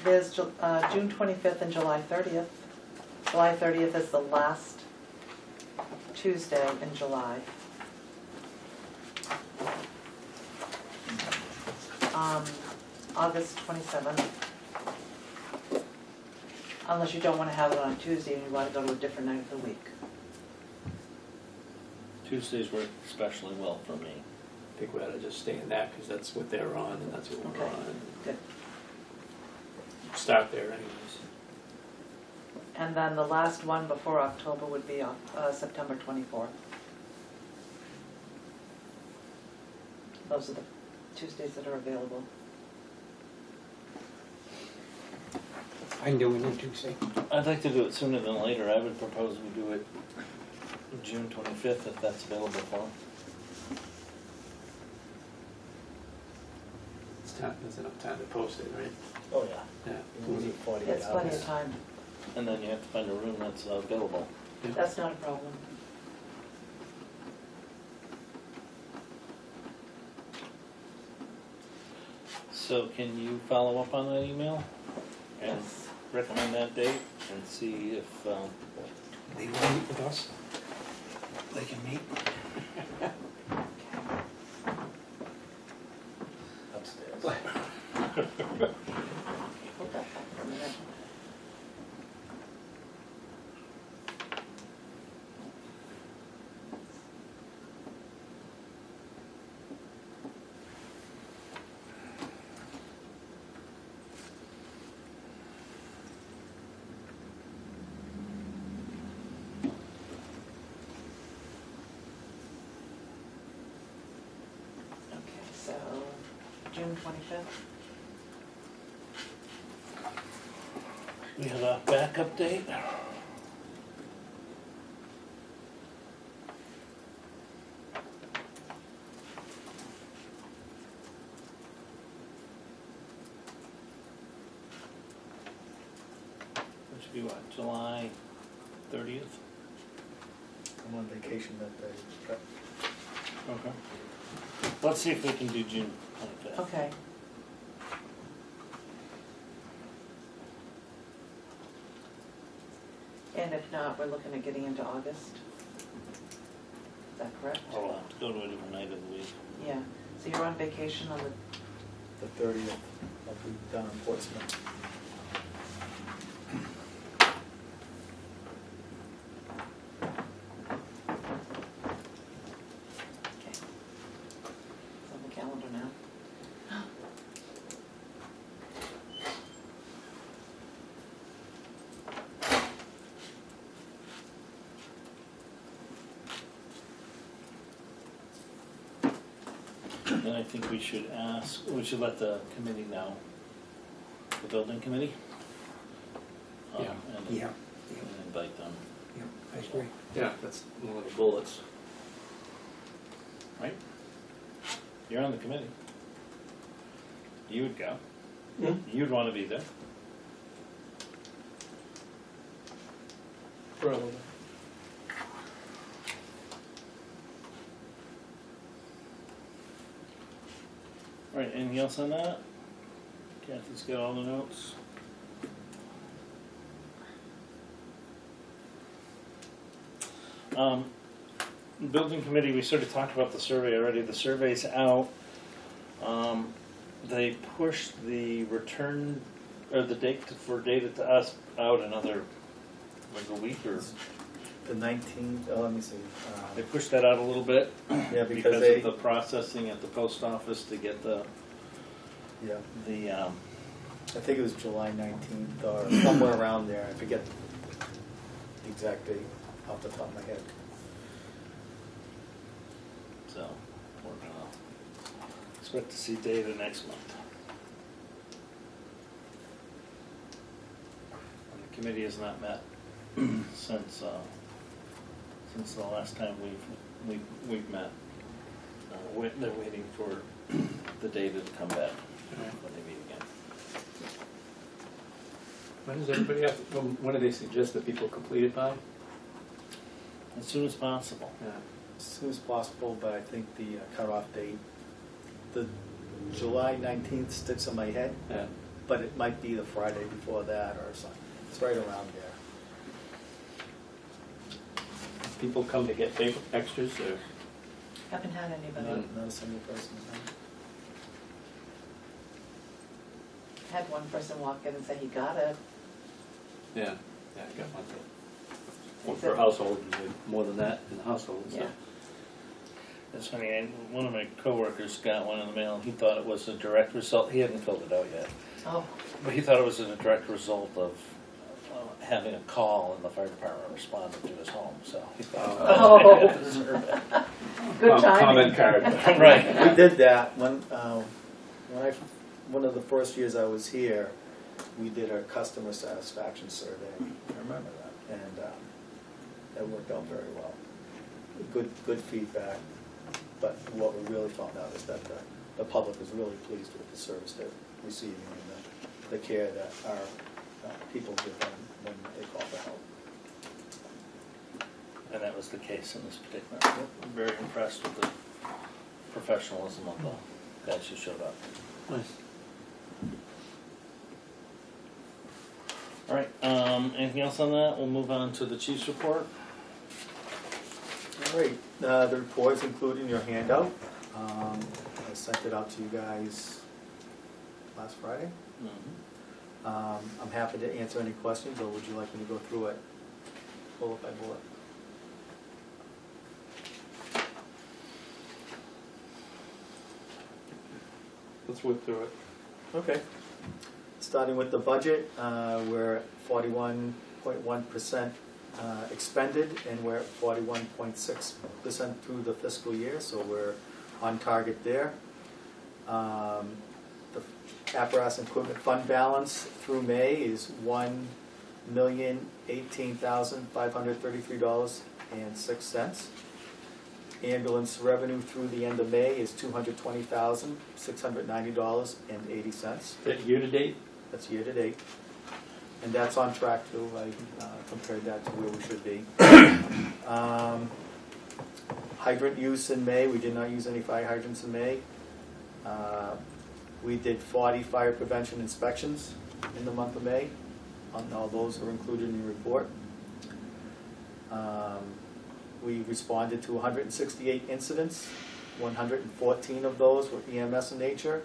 there's June 25th and July 30th. July 30th is the last Tuesday in July. August 27th. Unless you don't want to have it on Tuesday and you want to go to a different night of the week. Tuesdays work especially well for me. I think we ought to just stay in that, because that's what they're on, and that's what we're Okay. on. Good. Start there anyways. And then the last one before October would be September 24th. Those are the Tuesdays that are available. I can do it on Tuesday. I'd like to do it sooner than later. I would propose we do it June 25th, if that's available for them. There's enough time to post it, right? Oh, yeah. Yeah. You need 48 It's plenty of hours. time. And then you have to find a room that's available. That's not a problem. So can you follow up on that email? And Yes. recommend that date and see if, They want to meet with us? They can meet. Upstairs. Hold that for a minute. Okay, so June 25th. we have a backup date. Which would be what, July 30th? I'm on vacation that day. Okay. Let's see if we can do June 25th. Okay. And if not, we're looking at getting into August. Is that correct? Or we'll have to go to a different night of the week. Yeah, so you're on vacation on the, The 30th, I'll be down in Portsmouth. okay. It's on the calendar now. Then I think we should let the committee know, the building committee. Yeah. And Yeah, and invite them, yeah, I agree. Yeah, that's one of the bullets. right? You're on the committee. You would go. Hmm? You'd want to be there. Probably. All right, anything else on that? Kathy's got all the notes. Building committee, we sort of talked about the survey already. The survey's out. They pushed the return, or the date for data to us out another, like a week or, The 19th, oh, let me see. they pushed that out a little bit. Yeah, because Because they, of the processing at the post office to get the, yeah, the, I think it was July 19th or somewhere around there. I forget the exact date off the top of my head. so, we're gonna expect to see data next month. And the committee has not met since the last time we've met. They're waiting for the data to come back when they meet again. When does everybody have, when do they suggest that people complete it by? As soon as possible. Yeah. As soon as possible, but I think the cutoff date, the July 19th sticks in my head, Yeah. but it might be the Friday before that or something. It's right around there. People come to get paper extras or? Haven't had anybody. Not a single person. Had one person walk in and say he got it. Yeah, yeah, I got one. One per household, and more than that in the household, so. Yeah. It's funny, one of my coworkers got one in the mail, and he thought it was a direct result, he hadn't filled it out yet, Oh, but he thought it was a direct result of having a call and the fire department responded to his home, so he thought. Oh. it deserved it. good timing. Comment card. Right. We did that when one of the first years I was here, we did a customer satisfaction survey. I remember that, and that worked out very well. good feedback. But what we really found out is that the public is really pleased with the service they're receiving and the care that our people give them when they call for help. And that was the case in this particular. I'm very impressed with the professionalism of the guys who showed up. Nice. All right, anything else on that? We'll move on to the chief's report. All right, the report is included in your handout. I sent it out to you guys last Friday. I'm happy to answer any questions, or would you like me to go through it bullet by bullet? Let's whip through it. Okay. Starting with the budget, we're at 41.1% expended, and we're at 41.6% through the fiscal year, so we're on target there. The apparatus and equipment fund balance through May is $1,018,533.06. Ambulance revenue through the end of May is $220,690.80. That year to date? That's year to date. And that's on track too. I compared that to where we should be. Hydrant use in May, we did not use any fire hydrants in May. We did 40 fire prevention inspections in the month of May. All those are included in the report. We responded to 168 incidents. 114 of those were EMS in nature.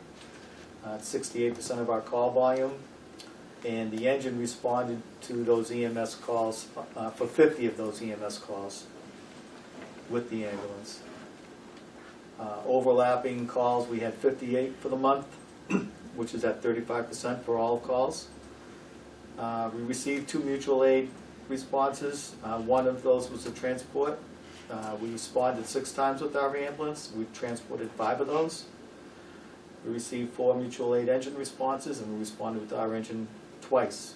68% of our call volume. And the engine responded to those EMS calls, for 50 of those EMS calls with the ambulance. Overlapping calls, we had 58 for the month, which is at 35% for all calls. We received 2 mutual aid responses. One of those was a transport. We responded 6 times with our ambulance. We transported 5 of those. We received 4 mutual aid engine responses, and we responded with our engine twice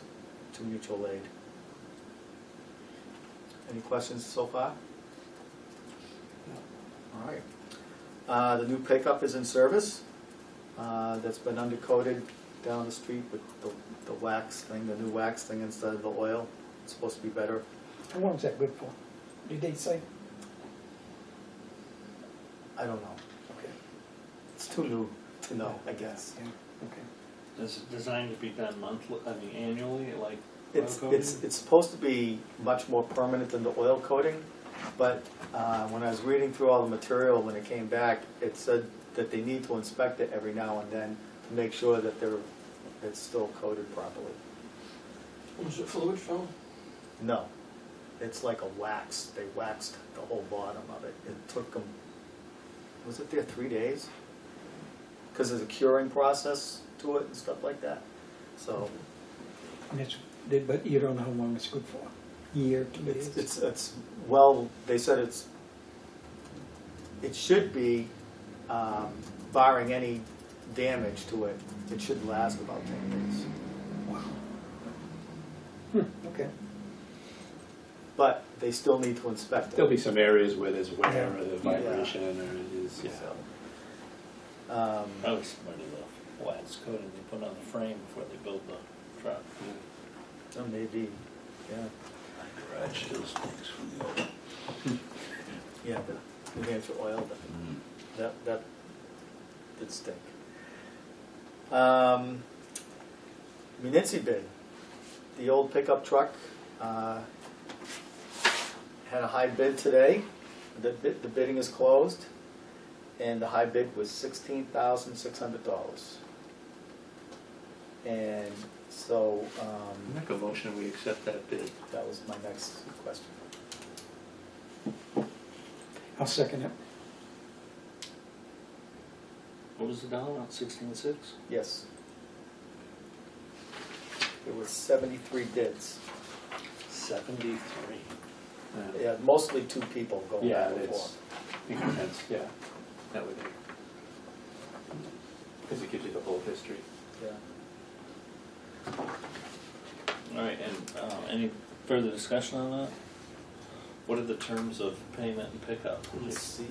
to mutual aid. Any questions so far? All right. The new pickup is in service. That's been undercoated down the street with the wax thing, the new wax thing instead of the oil. It's supposed to be better. How long is that good for? Did they say? I don't know. Okay. It's too new to know, I guess. Yeah, okay. Is it designed to be done monthly, annually, like It's oil coating? it's supposed to be much more permanent than the oil coating, but when I was reading through all the material when it came back, it said that they need to inspect it every now and then to make sure that it's still coated properly. Was it fluid film? No, it's like a wax. They waxed the whole bottom of it. It took them, was it there 3 days? Because there's a curing process to it and stuff like that. So And it's, but you don't know how long it's good for? Year, 2 years? it's well, they said it should be, barring any damage to it, it should last about 10 days. Wow. Okay. But they still need to inspect it. There'll be some areas where there's wear or the Yeah. vibration or it is, yeah. So, Probably similar to the wax coating they put on the frame before they build the truck. oh, maybe, yeah. My garage still stinks from the oil. Yeah, the New Hampshire oil, that did stink. Municipal bid. The old pickup truck had a high bid today. The bidding is closed, and the high bid was $16,600. And so Make a motion, we accept that bid. that was my next question. I'll second it. What was the dollar amount, 16.6? Yes. There were 73 bids. 73. Yeah, mostly 2 people going Yeah, back and it's, forth. makes sense, yeah, that would be. Because it gives you the whole history. Yeah. All right, and any further discussion on that? What are the terms of payment and pickup? Let's see,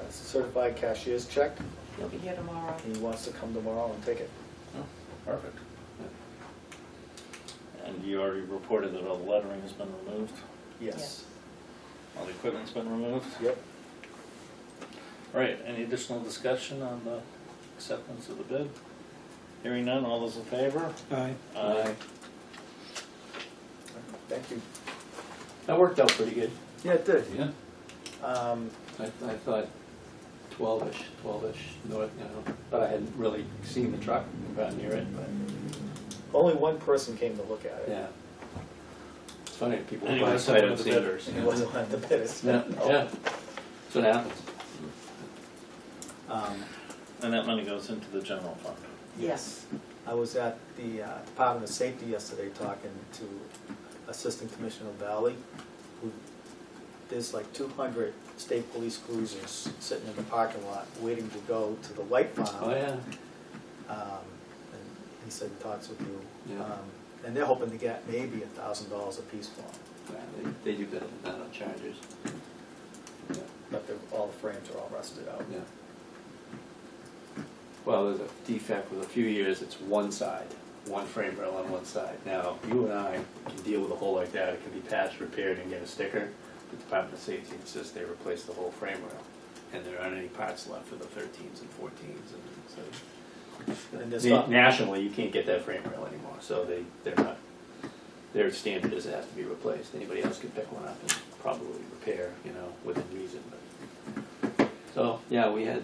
certified cashier's check. He'll be here tomorrow. He wants to come tomorrow and take it. Oh, perfect. And you already reported that all the lettering has been removed? Yes. All the equipment's been removed? Yep. All right, any additional discussion on the acceptance of the bid? Hearing none, all those in favor? Aye. Aye. Thank you. That worked out pretty good. Yeah, it did. Yeah. I thought 12-ish, north, you know, but I hadn't really seen the truck and gotten near it, but Only one person came to look at it. yeah. It's funny, people And he buy wasn't sight one of the unseen. bidders. And he wasn't one of the bidders. Yeah, yeah, that's what happens. And that money goes into the general fund. Yes. I was at the Department of Safety yesterday talking to Assistant Commissioner Valley, who, there's like 200 state police cruisers sitting in the parking lot waiting to go to the White Farm. Oh, yeah. And he said he talks with you. Yeah. And they're hoping to get maybe $1,000 a piece for them, Yeah, they do better than that on Chargers. Yeah, but all the frames are all rusted out. yeah. Well, there's a defect with a few years, it's one side, one frame rail on one side. Now, you and I can deal with a hole like that, it can be patched, repaired, and get a sticker. The Department of Safety insists they replace the whole frame rail, and there aren't any parts left for the 13s and 14s, and so. And there's not- Nationally, you can't get that frame rail anymore, so they're not, their standard is it has to be replaced. Anybody else can pick one up and probably repair, you know, within reason, but. So, yeah, we had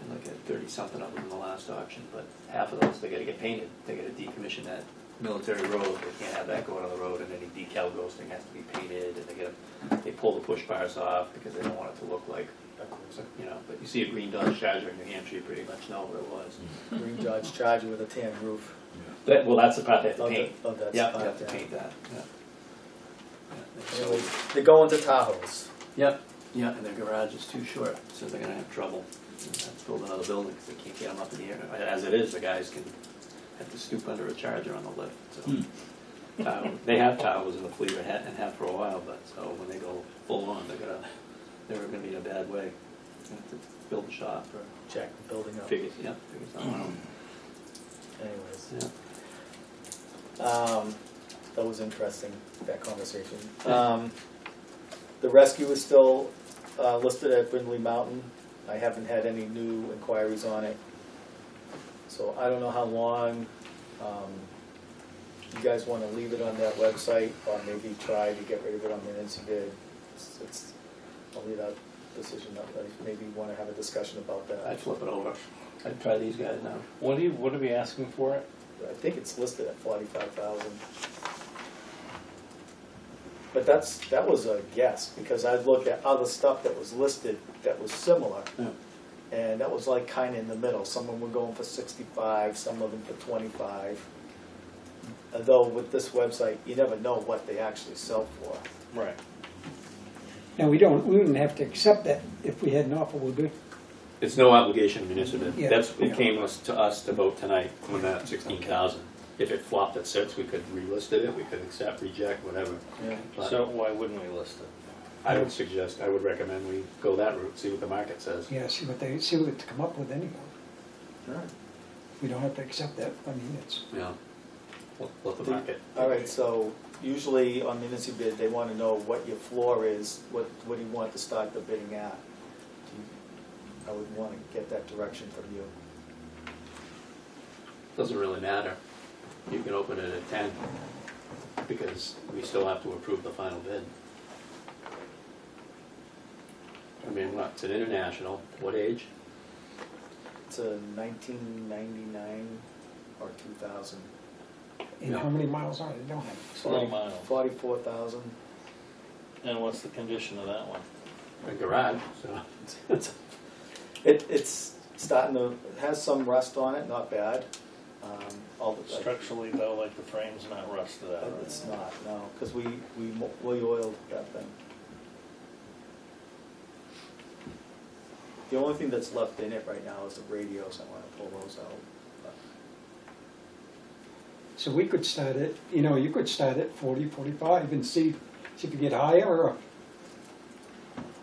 like 30-something of them in the last auction, but half of those, they gotta get painted. They gotta decommission that military road, they can't have that going on the road, and any decal ghosting has to be painted, and they pull the push bars off because they don't want it to look like a cruiser, you know, but you see a green Dodge Charger in New Hampshire, you pretty much know what it was. Green Dodge Charger with a tan roof. Well, that's the part they have to Oh, paint. oh, that's Yeah, the you have part, to yeah. paint that, yeah. Yeah, Anyway, they're going to Tahoe's. Yep, yeah, and their garage is too short, so they're gonna have trouble. They'll have to build another building because they can't get them up in the air. As it is, the guys can have to stoop under a Charger on the lift, so. They have towers in the fleet and have for a while, but so when they go full on, they're gonna be in a bad way. They have to build a shop or Check, building up. figure something out. Anyways. Yeah. That was interesting, that conversation. The rescue is still listed at Brindley Mountain. I haven't had any new inquiries on it. So I don't know how long you guys want to leave it on that website, or maybe try to get rid of it on the Tnfd. I'll leave that decision up, but maybe you want to have a discussion about that. I'd flip it over. I'd try these guys now. What are we asking for it? I think it's listed at 45,000. But that was a guess, because I looked at other stuff that was listed that was similar. Yeah. And that was like kind of in the middle. Some of them were going for 65, some of them for 25. Although with this website, you never know what they actually sell for. Right. And we wouldn't have to accept that if we had an offer, would we? It's no obligation municipal. Yeah. It came to us to vote tonight on that 16,000. If it flopped at 6, we could relist it, we could accept, reject, whatever. Yeah. But So why wouldn't we list it? I would recommend we go that route, see what the market says. Yeah, see what they come up with anyway. Sure. We don't have to accept that, I mean, it's, Yeah. Let the market. All right, so usually on municipal bid, they want to know what your floor is, what do you want to start the bidding at? I would want to get that direction from you. Doesn't really matter. You can open it at 10, because we still have to approve the final bid. I mean, what, it's an international, what age? It's a 1999 or 2000. and how many miles on it, don't have. 20 miles. 44,000. And what's the condition of that one? A garage, so. It's starting to, it has some rust on it, not bad. Structurally though, like the frame's not rusted out. or It's anything. not, no, because we oiled that thing. The only thing that's left in it right now is the radios. I want to pull those out. So we could start at, you could start at 40, 45 and see if you get higher or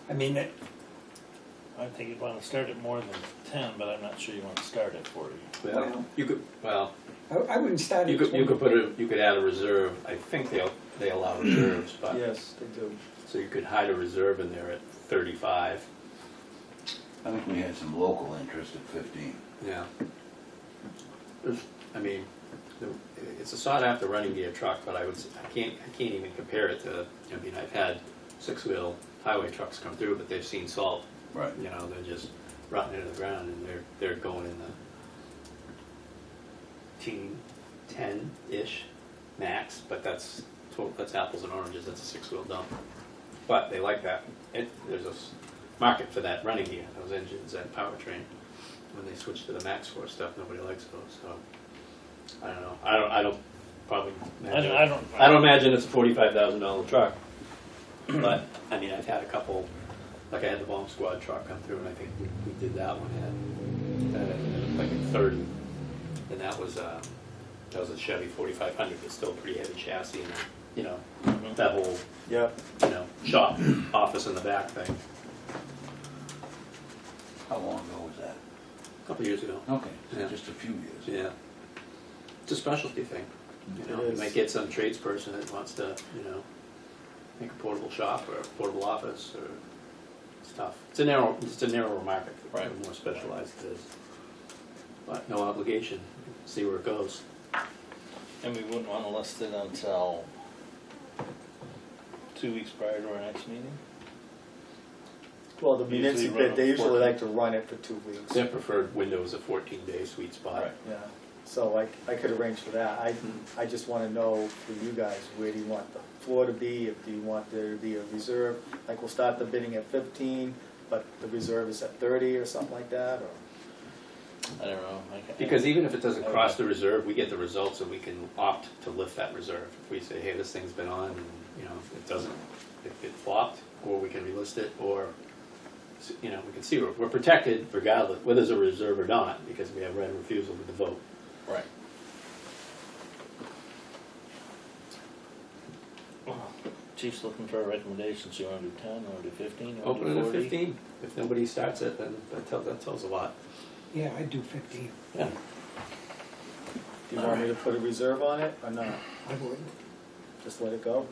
I mean, I think you'd want to start at more than 10, but I'm not sure you want to start at 40. Well, you could, well, I wouldn't start you at could, you 20. could put a, you could add a reserve. I think they allow reserves, but, Yes, they do. so you could hide a reserve in there at 35. I think we had some local interest at 15. Yeah. I mean, it's a sought after running gear truck, but I can't even compare it to, I mean, I've had 6-wheel highway trucks come through, but they've seen salt. Right. You know, they're just rotting into the ground, and they're going in the 10-ish max, but that's apples and oranges. That's a 6-wheel dump. But they like that. There's a market for that running gear, those engines, that powertrain. When they switch to the Max Force stuff, nobody likes those. So I don't know. I don't probably. Imagine, I don't imagine it's a $45,000 truck. But I mean, I've had a couple. Like I had the bomb squad truck come through, and I think we did that one at like at 30, and that was a Chevy 4500, but still a pretty heavy chassis, and you know that whole Yep. shop office in the back thing. How long ago was that? A couple years ago. Okay, so Yeah. just a few years. Yeah, it's a specialty thing. It You is. might get some tradesperson that wants to make a portable shop or a portable office or stuff. It's a narrower market for Right. the more specialized it is. But no obligation. See where it goes. And we wouldn't want to list it until 2 weeks prior to our next meeting? Well, the Usually municipal, run they usually 14. like to run it for 2 weeks. Their preferred window is a 14-day sweet spot. Right. Yeah, so I could arrange for that. I just want to know for you guys, where do you want the floor to be? If do you want there to be a reserve? Like we'll start the bidding at 15, but the reserve is at 30 or something like that, or? I don't know. Because even if it doesn't cross the reserve, we get the results and we can opt to lift that reserve. If we say, hey, this thing's been on and it doesn't, it flopped, or we can relist it, or we can see we're protected regardless, whether there's a reserve or not, because we have right of refusal with the vote. Right. Well, Chief's looking for recommendations. You want to do 10, you want to do 15, you want to Open do it 40? at 15. If nobody starts it, then that tells a lot. Yeah, I'd do 15. Yeah. Do you want me to put a reserve on it or not? I would. Just let it go?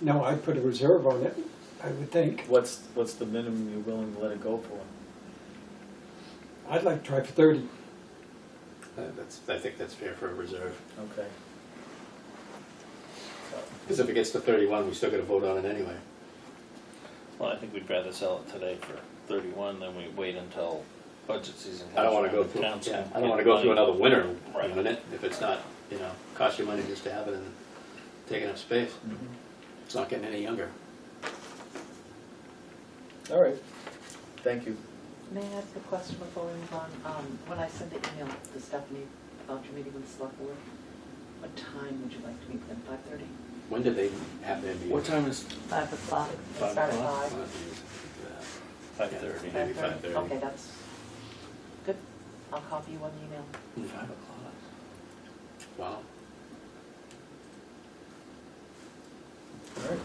No, I'd put a reserve on it, I would think. What's the minimum you're willing to let it go for? I'd like to try for 30. I think that's fair for a reserve. Okay. Because if it gets to 31, we still got to vote on it anyway. Well, I think we'd rather sell it today for 31 than we wait until budget season comes I don't want to go around through. and council Yeah, I get don't want to go money. through another winter Right. in it if it's not, cost you money just to have it and taking up space. It's not getting any younger. All right, thank you. May I ask a question before we move on? When I send an email to Stephanie about your meeting with the select board, what time would you like to meet them? 5:30? When did they have their meeting? What time is 5 o'clock. Five Start at o'clock? 5. 5:30? Maybe 5:30. Okay, that's good. I'll copy you on the email. 5 o'clock. Wow. All right.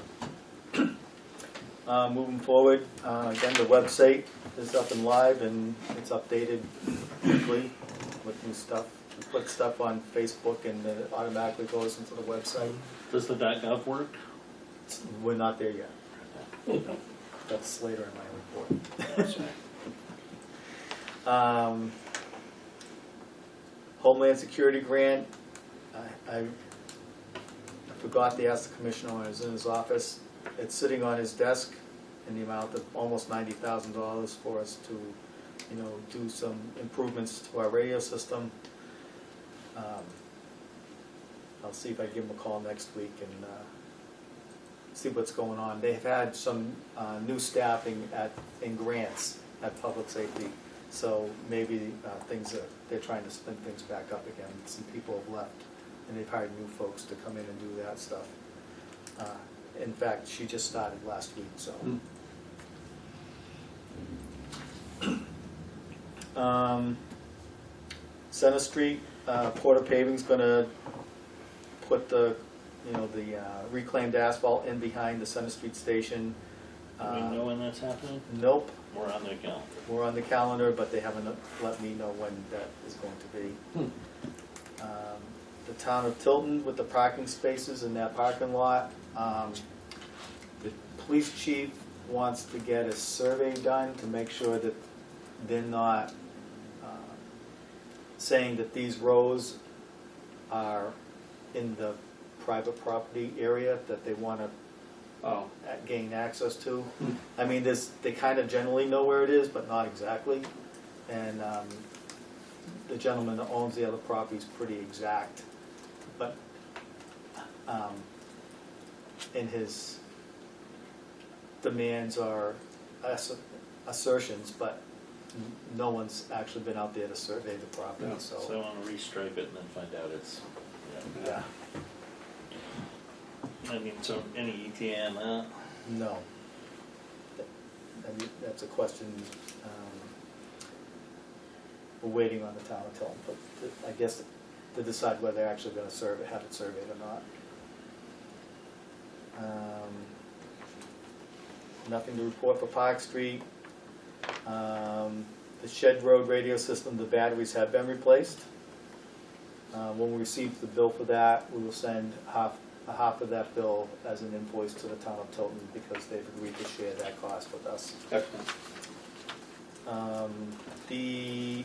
Moving forward, again, the website is up and live and it's updated weekly with new stuff. We put stuff on Facebook and it automatically goes into the website. Does the .gov work? We're not there yet. That's later in my report. Homeland Security Grant, I forgot to ask the commissioner when I was in his office. It's sitting on his desk in the amount of almost $90,000 for us to, do some improvements to our radio system. I'll see if I give him a call next week and see what's going on. They've had some new staffing in grants at Public Safety, so maybe they're trying to spin things back up again. Some people have left, and they've hired new folks to come in and do that stuff. In fact, she just started last week, so. Center Street, Porter Paving's gonna put the reclaimed asphalt in behind the Center Street station. Do we know when that's happening? Nope, We're on the calendar. we're on the calendar, but they haven't let me know when that is going to be. The town of Tilton with the parking spaces in that parking lot. The police chief wants to get a survey done to make sure that they're not saying that these rows are in the private property area that they want to Oh, gain access to. I mean, they kind of generally know where it is, but not exactly. And the gentleman that owns the other property is pretty exact. But in his demands are assertions, but no one's actually been out there to survey the property, Yeah. So I so, want to restripe it and then find out it's, yeah, I mean, so any ETA on that? no. That's a question, we're waiting on the town to tell them, but I guess to decide whether they're actually gonna have it surveyed or not. Nothing to report for Park Street. The Shed Road radio system, the batteries have been replaced. When we receive the bill for that, we will send half of that bill as an invoice to the town of Tilton because they've agreed to share that cost with us. excellent. The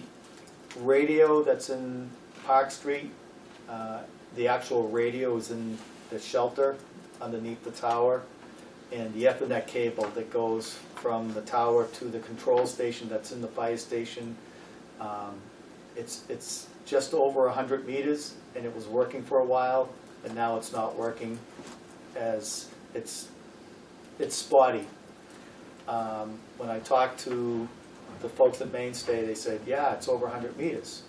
radio that's in Park Street, the actual radio is in the shelter underneath the tower, and the Ethernet cable that goes from the tower to the control station that's in the fire station, it's just over 100 meters, and it was working for a while, and now it's not working, as it's spotty. When I talked to the folks at Mainstay, they said, yeah, it's over 100 meters.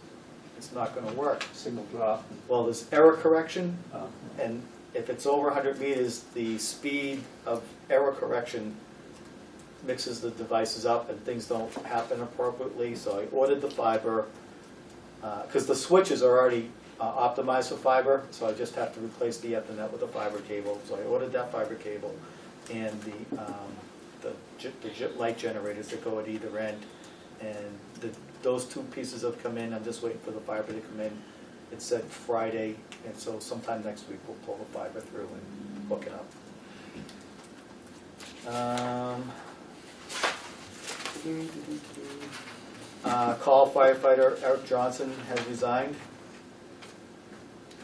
It's not going to work. Signal drop. Well, there's error correction, Oh. and if it's over 100 meters, the speed of error correction mixes the devices up and things don't happen appropriately. So I ordered the fiber, because the switches are already optimized for fiber, so I just have to replace the Ethernet with a fiber cable. So I ordered that fiber cable and the light generators that go at either end. And those two pieces have come in. I'm just waiting for the fiber to come in. It said Friday, and so sometime next week we'll pull the fiber through and hook it up. Call firefighter Eric Johnson has resigned.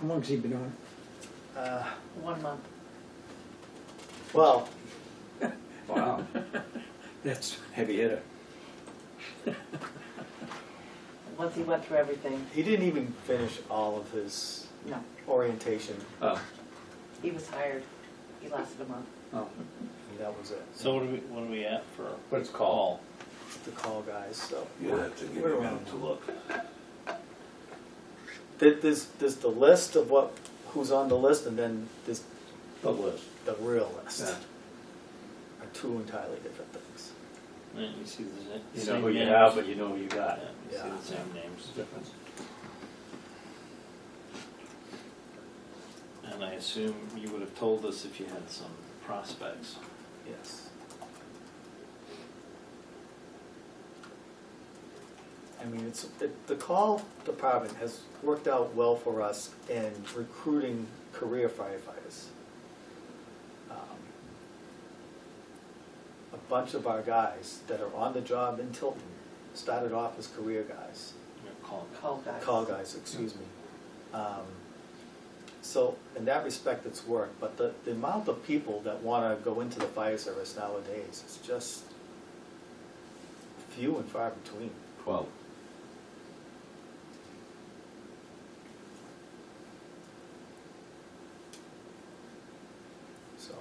How long's he been on? 1 month. Well, Wow, That's, heavy hitter. Once he went through everything, he didn't even finish all of his no, orientation. Oh, he was hired. He lasted a month. oh, And that was it. So what are we at for but it's called. The call guys. So You have to give him to look. there's the list of who's on the list, and then there's The list. the real list. Yeah. Are two entirely different things. And you see the You same know who you names. have, but you know who you got. Yeah, you Yeah. see the same names. Difference. And I assume you would have told us if you had some prospects. Yes. I mean, the call department has worked out well for us in recruiting career firefighters. A bunch of our guys that are on the job in Tilton started off as career guys. Call guys, excuse me. So in that respect, it's worked, but the amount of people that want to go into the fire service nowadays is just few and far between. 12. So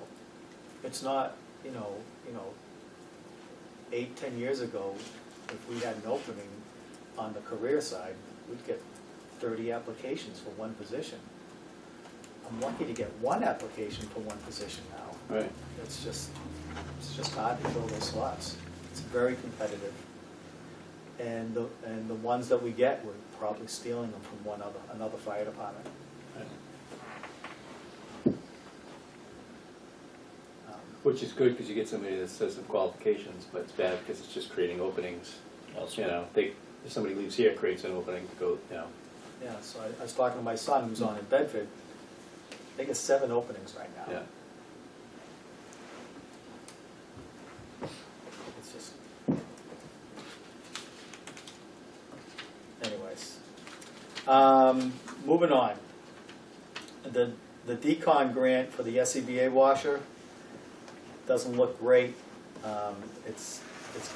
it's not, 8-10 years ago, if we had an opening on the career side, we'd get 30 applications for one position. I'm lucky to get one application for one position now. Right. It's just hard to fill those slots. It's very competitive. And the ones that we get, we're probably stealing them from another fire department. Right. Which is good because you get somebody that says some qualifications, but it's bad because it's just creating openings. You know, if somebody leaves here, it creates an opening to go, you know. Yeah, so I was talking to my son who's on in Bedford. They get 7 openings right now. Yeah. It's just. Anyways. Moving on. The decon grant for the SCBA washer doesn't look great. It's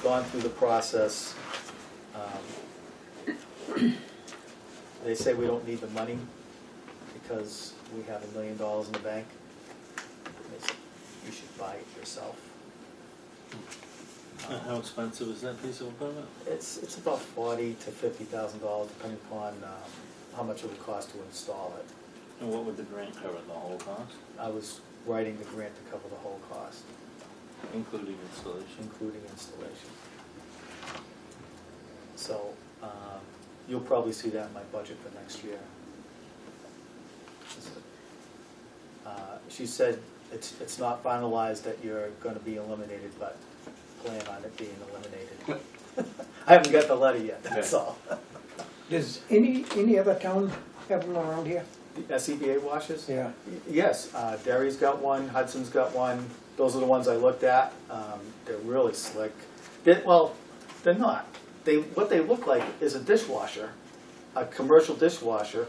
gone through the process. They say we don't need the money because we have $1 million in the bank. They say you should buy it yourself. How expensive is that piece of equipment? It's about $40,000 to $50,000 depending upon how much it would cost to install it. And what would the grant cover, the whole cost, I was writing the grant to cover the whole cost, including installation? including installation. So you'll probably see that in my budget for next year. She said it's not finalized that you're going to be eliminated, but plan on it being eliminated. I haven't got the letter yet, that's all. Does any other town have them around here? The SCBA washes? Yeah. Yes, Derry's got one, Hudson's got one. Those are the ones I looked at. They're really slick. They're not. What they look like is a dishwasher, a commercial dishwasher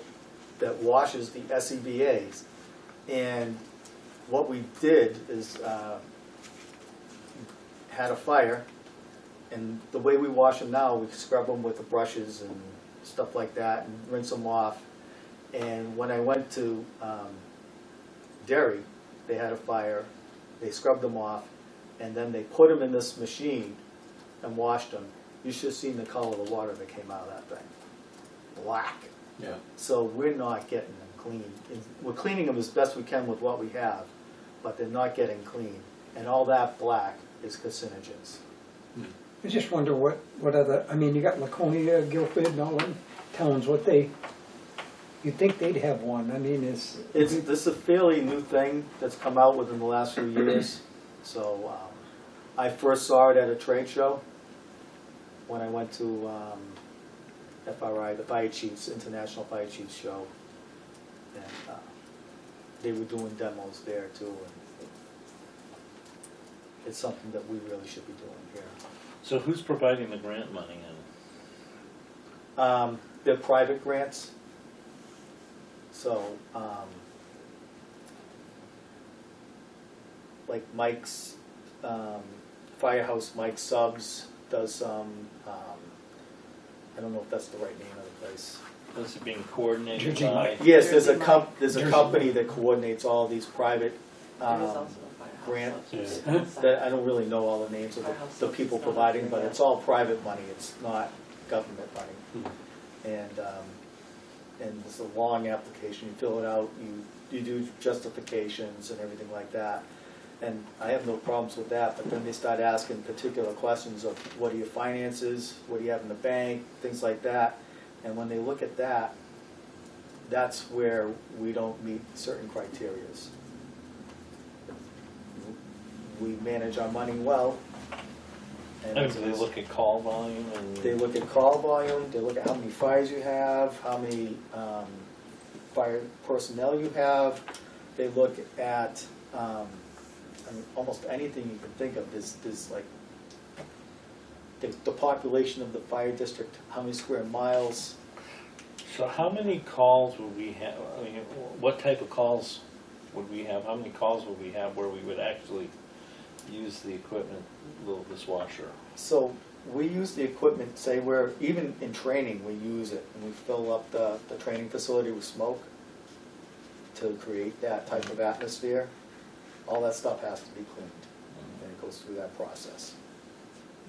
that washes the SCBA's. And what we did is had a fire, and the way we wash them now, we scrub them with the brushes and stuff like that and rinse them off. And when I went to Derry, they had a fire, they scrubbed them off, and then they put them in this machine and washed them. You should have seen the color of the water that came out of that thing. Black. Yeah. So we're not getting them clean. We're cleaning them as best we can with what we have, but they're not getting clean. And all that black is carcinogens. I just wonder what other, I mean, you got Laconia, Guilford, and all them towns, you'd think they'd have one. I mean, This is a fairly new thing that's come out within the last few years. So I first saw it at a trade show when I went to FRI, the Fire Chiefs, International Fire Chiefs Show. And they were doing demos there too. And it's something that we really should be doing here. So who's providing the grant money? They're private grants. So, like Mike's, Firehouse Mike Subs does some, I don't know if that's the right name of the place. Is it being coordinated Jersey by? Mike. Yes, there's a Jersey Jersey company Mike. that coordinates all these private, There is also a firehouse. grant. Yeah. that I don't really know all the names of the people providing, but it's all private money, it's not government money. And it's a long application, you fill it out, you do justifications and everything like that. And I have no problems with that, but then they start asking particular questions of what are your finances, what do you have in the bank, things like that. And when they look at that, that's where we don't meet certain criterias. We manage our money well. And I mean, do they look at call volume and? They look at call volume, they look at how many fires you have, how many fire personnel you have. They look at I mean, almost anything you can think of. There's like the population of the fire district, how many square miles. So how many calls would we have, I mean, what type of calls would we have? How many calls would we have where we would actually use the equipment, this washer? So we use the equipment, say we're, even in training, we use it, and we fill up the training facility with smoke to create that type of atmosphere. All that stuff has to be cleaned, and it goes through that process.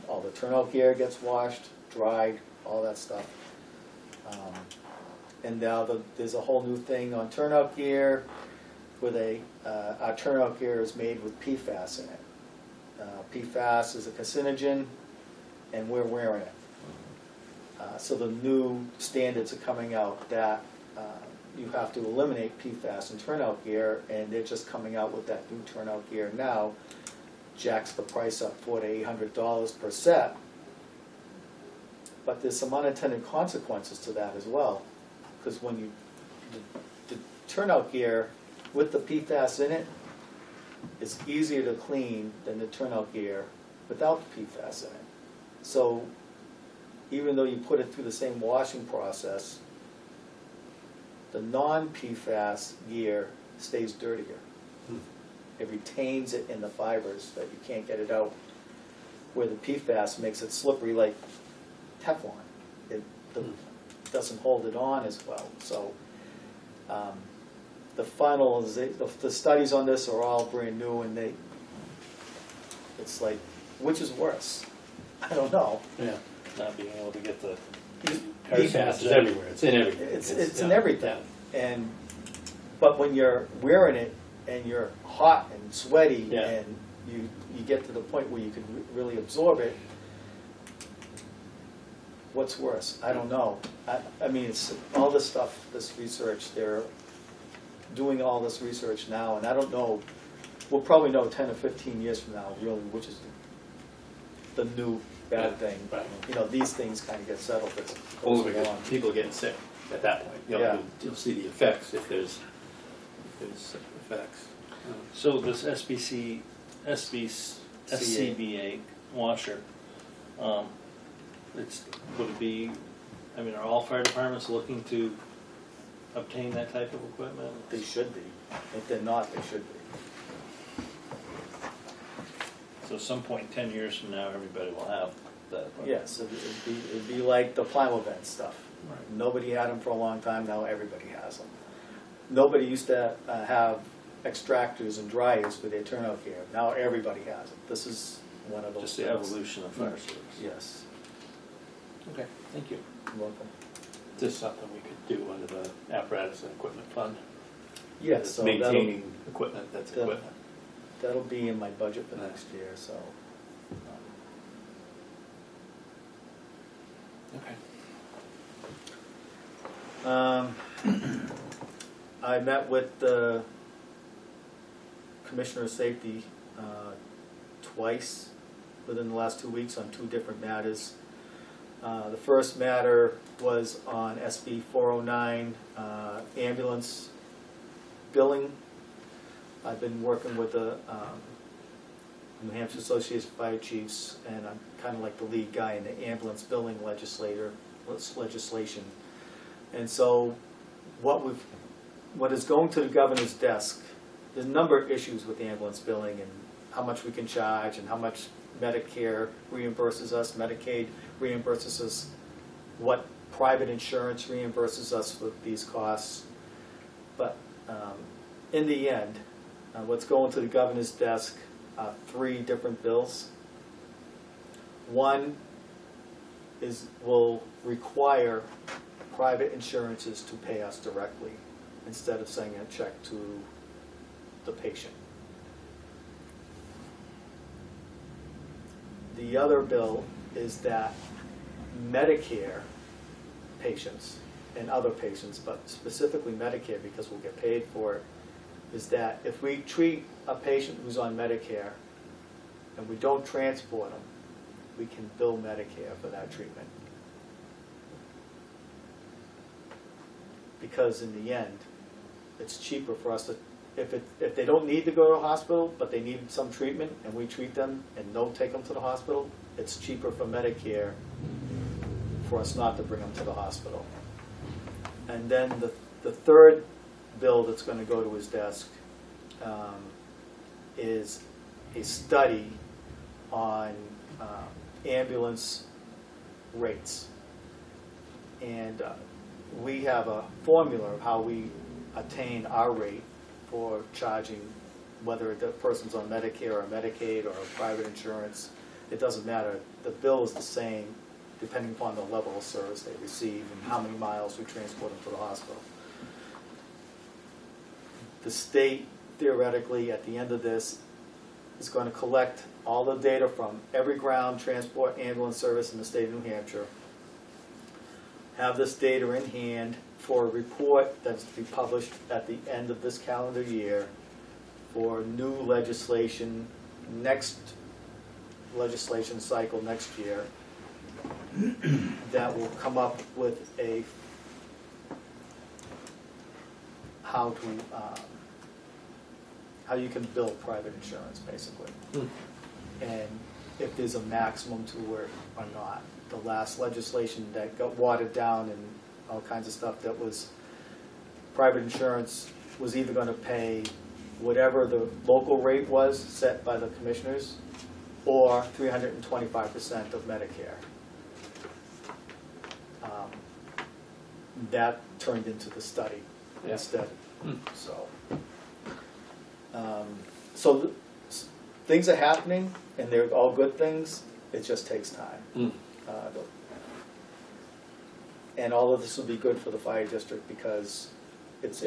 All the turnout gear gets washed, dried, all that stuff. And now there's a whole new thing on turnout gear, where our turnout gear is made with PFAS in it. PFAS is a carcinogen, and we're wearing it. So the new standards are coming out that you have to eliminate PFAS in turnout gear, and they're just coming out with that new turnout gear now jacks the price up $400 to $800 per set. But there's some unintended consequences to that as well, because when you, the turnout gear with the PFAS in it is easier to clean than the turnout gear without the PFAS in it. So even though you put it through the same washing process, the non-PFAS gear stays dirtier. It retains it in the fibers that you can't get it out, where the PFAS makes it slippery like Teflon. It doesn't hold it on as well. So the studies on this are all brand new, and it's like, which is worse? I don't know. Yeah, not being able to get the PFAS is everywhere, it's in everything. It's in everything. But when you're wearing it and you're hot and sweaty, Yeah. and you get to the point where you can really absorb it, what's worse? I don't know. I mean, it's all this stuff, this research, they're doing all this research now, and I don't know, we'll probably know 10 or 15 years from now, really, which is the new bad thing. Right. You know, these things kind of get settled as it Only goes because along. people are getting sick at that point. Yeah. You'll see the effects if there's effects. So this SCBA washer, would it be, I mean, are all fire departments looking to obtain that type of equipment? They should be. If they're not, they should be. So at some point, 10 years from now, everybody will have that equipment? Yes, it'd be like the Plymouth stuff. Right. Nobody had them for a long time, now everybody has them. Nobody used to have extractors and dryers for their turnout gear. Now everybody has it. This is one of those Just the things. evolution of fire service? Yes. Okay, thank you. You're welcome. Is this something we could do under the apparatus and equipment fund? Yes, so Maintaining equipment, that's that'll- equipment. that'll be in my budget for next year, so. Okay. I met with the Commissioner of Safety twice within the last 2 weeks on 2 different matters. The first matter was on SB 409 ambulance billing. I've been working with the New Hampshire Association of Fire Chiefs, and I'm kind of like the lead guy in the ambulance billing legislation. And so what is going to the governor's desk, there's a number of issues with ambulance billing and how much we can charge and how much Medicare reimburses us, Medicaid reimburses us, what private insurance reimburses us with these costs. But in the end, what's going to the governor's desk, 3 different bills. One will require private insurances to pay us directly instead of sending a check to the patient. The other bill is that Medicare patients and other patients, but specifically Medicare because we'll get paid for it, is that if we treat a patient who's on Medicare and we don't transport them, we can bill Medicare for that treatment. Because in the end, it's cheaper for us to, if they don't need to go to a hospital, but they need some treatment, and we treat them and don't take them to the hospital, it's cheaper for Medicare for us not to bring them to the hospital. And then the third bill that's going to go to his desk is a study on ambulance rates. And we have a formula of how we attain our rate for charging, whether the person's on Medicare or Medicaid or private insurance. It doesn't matter. The bill is the same depending upon the level of service they receive and how many miles we transport them to the hospital. The state, theoretically, at the end of this, is going to collect all the data from every ground transport ambulance service in the state of New Hampshire, have this data in hand for a report that's to be published at the end of this calendar year for new legislation next legislation cycle next year, that will come up with a, how you can bill private insurance, basically. And if there's a maximum to it or not. The last legislation that got watered down and all kinds of stuff, that was, private insurance was either gonna pay whatever the local rate was set by the commissioners, or 325% of Medicare. That turned into the study Yeah. instead, so things are happening, and they're all good things, it just takes time. And all of this will be good for the fire district, because it's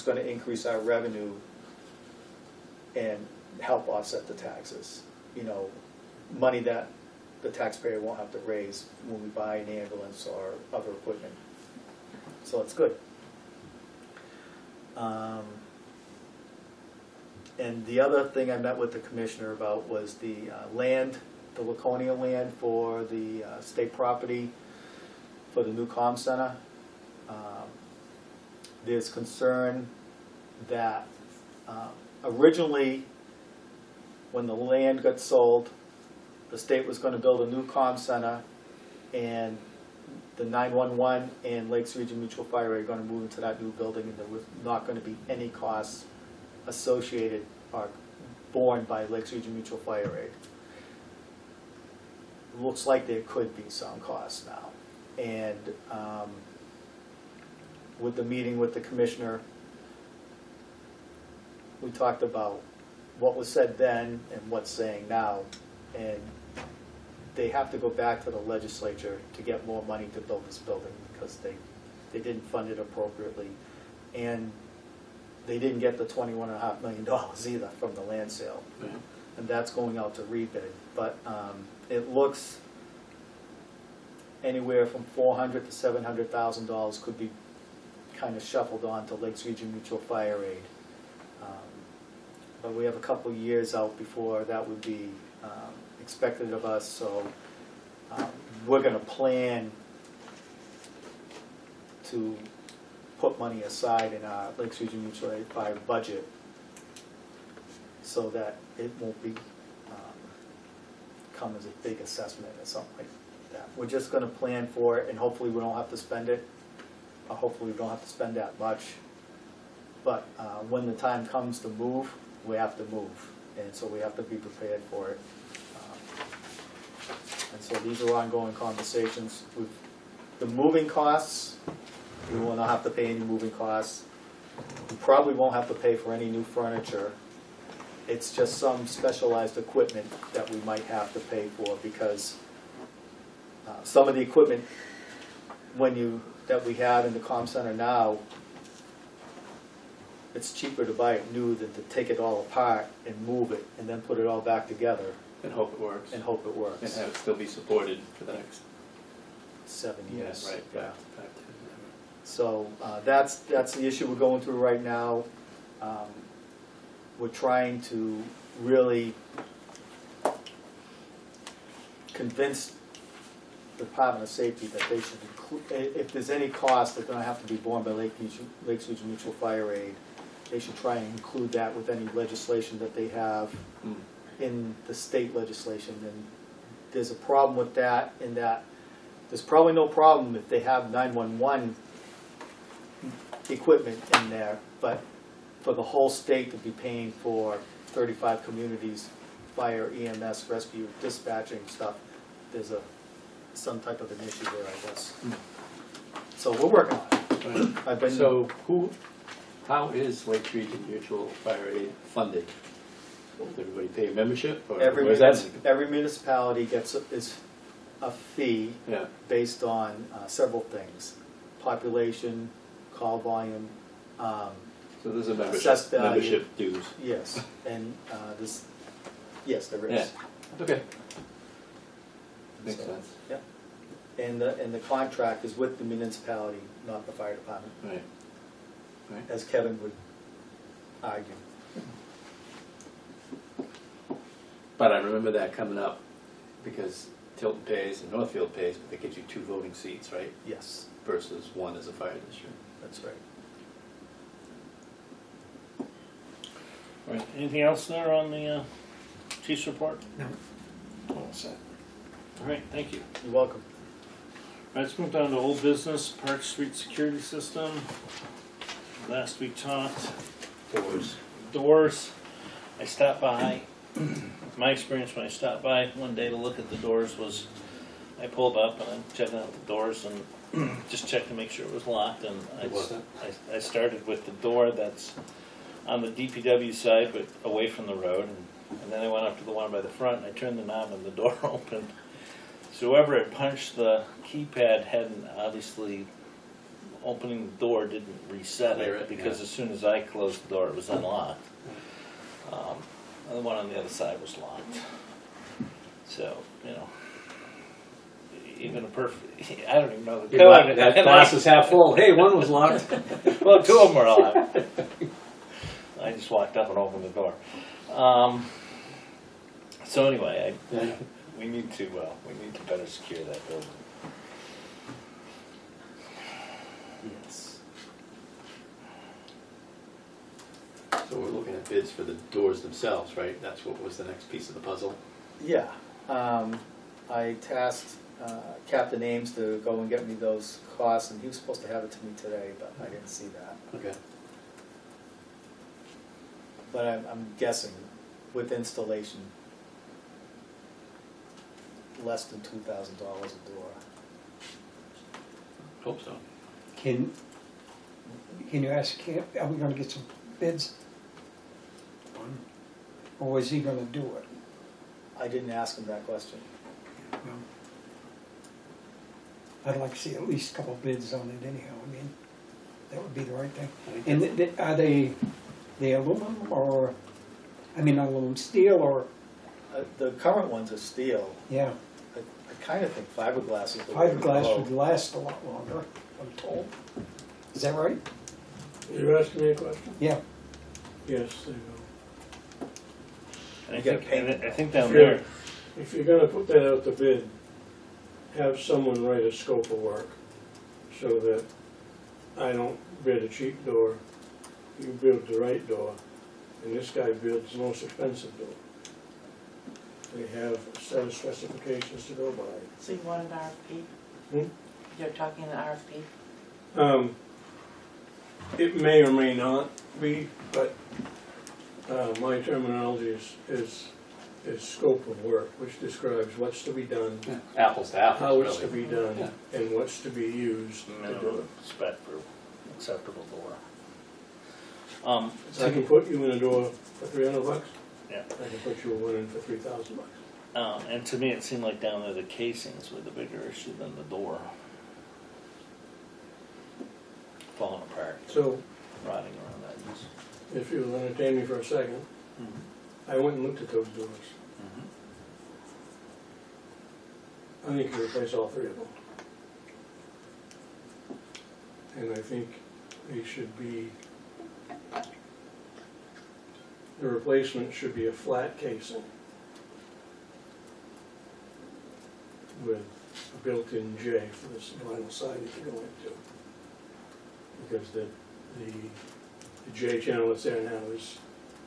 gonna increase our revenue and help offset the taxes. You know, money that the taxpayer won't have to raise when we buy an ambulance or other equipment. So it's good. And the other thing I met with the commissioner about was the land, the Laconia land for the state property for the new comm center. There's concern that originally, when the land got sold, the state was going to build a new comm center, and the 911 and Lakes Region Mutual Fire are going to move into that new building, and there was not going to be any costs associated or borne by Lakes Region Mutual Fire Aid. Looks like there could be some costs now. And with the meeting with the commissioner, we talked about what was said then and what's saying now, and they have to go back to the legislature to get more money to build this building, because they didn't fund it appropriately, and they didn't get the $21.5 million either from the land sale. And that's going out to rebid. But it looks anywhere from $400,000 to $700,000 could be kind of shuffled on to Lakes Region Mutual Fire Aid. But we have a couple of years out before that would be expected of us, so we're going to plan to put money aside in our Lakes Region Mutual Aid Fire budget so that it won't be come as a big assessment or something like that. We're just going to plan for it, and hopefully we don't have to spend it, or hopefully we don't have to spend that much. But when the time comes to move, we have to move, and so we have to be prepared for it. And so these are ongoing conversations. The moving costs, we will not have to pay any moving costs. We probably won't have to pay for any new furniture. It's just some specialized equipment that we might have to pay for, because some of the equipment that we have in the comm center now, it's cheaper to buy it new than to take it all apart and move it and then put it all back together And hope it works. and hope it works. And have it still be supported for the next 7 years. Right. Yeah. 5 to So that's the issue we're going through right now. We're trying to really convince the Department of Safety that they should include, if there's any cost that's going to have to be borne by Lakes Region Mutual Fire Aid, they should try and include that with any legislation that they have in the state legislation. And there's a problem with that, in that there's probably no problem if they have 911 equipment in there, but for the whole state to be paying for 35 communities, fire, EMS, rescue, dispatching stuff, there's some type of an issue there, I guess. So we're working on it. I've been, So how is Lake Region Mutual Fire Aid funded? Does everybody pay a membership, or where's that? every municipality gets a fee Yeah. based on several things: population, call volume. So there's a Assessed value. membership dues. Yes, and yes, there is. Yeah. Okay. Makes So, sense. Yeah, and the contract is with the municipality, not the fire department, Right. Right. as Kevin would argue. But I remember that coming up because Tilton pays and Northfield pays, but that gives you 2 voting seats, right? Yes, Versus 1 as a fire district. that's right. All right, anything else there on the chief's report? No. All set. All right, thank you. You're welcome. All right, let's move down to old business, Park Street security system. Last we talked, doors. I stopped by, my experience when I stopped by one day to look at the doors was, I pulled up and I'm checking out the doors and just checked to make sure it was locked, and It wasn't? I started with the door that's on the DPW side but away from the road, and then I went up to the one by the front and I turned the knob and the door opened. So whoever had punched the keypad hadn't obviously, opening the door didn't reset Clear it, it, because yeah. as soon as I closed the door it was unlocked. And the one on the other side was locked. So, you know, even a perfect, I don't even know the code. That glass is half full. Hey, one was locked. Well, 2 of them were locked. I just walked up and opened the door. So anyway, we need to better secure that building. Yes. So we're looking at bids for the doors themselves, right? That's what was the next piece of the puzzle. Yeah, I tasked Captain Ames to go and get me those costs, and he was supposed to have it to me today, but I didn't see that. Okay. But I'm guessing with installation, less than $2,000 a door. Hope so. Can you ask Camp, are we gonna get some bids? Or is he gonna do it? I didn't ask him that question. Well, I'd like to see at least a couple bids on it anyhow, I mean, that would be the right thing. And are they aluminum or, I mean, not aluminum, steel or, The current ones are steel. yeah, I kind of think fiberglass is the way to fiberglass go. would last a lot longer, I'm told. Is that right? You're asking me a question? Yeah. Yes, they will. I You gotta think, paint it. I think down Sure. there, If you're gonna put that out to bid, have someone write a scope of work so that I don't bid a cheap door, you build the right door, and this guy builds the most expensive door. They have a set of specifications to go by. So you want an RFP? Hmm? You're talking an RFP? It may or may not be, but my terminology is scope of work, which describes what's to be done, Yeah. Apples to apples, how it's to really. be done, Yeah. and what's to be used to do minimum it. spec for acceptable door. I can put you in a door for $300. Yeah. I can put you one in for $3,000. And to me, it seemed like down there the casings were the bigger issue than the door. Falling apart, So, rotting around edges. if you'll entertain me for a second, I went and looked at those doors. I think you replace all 3 of them. And I think they should be, the replacement should be a flat casing with a built-in J for this vinyl siding to go into. Because the J channel that's there now is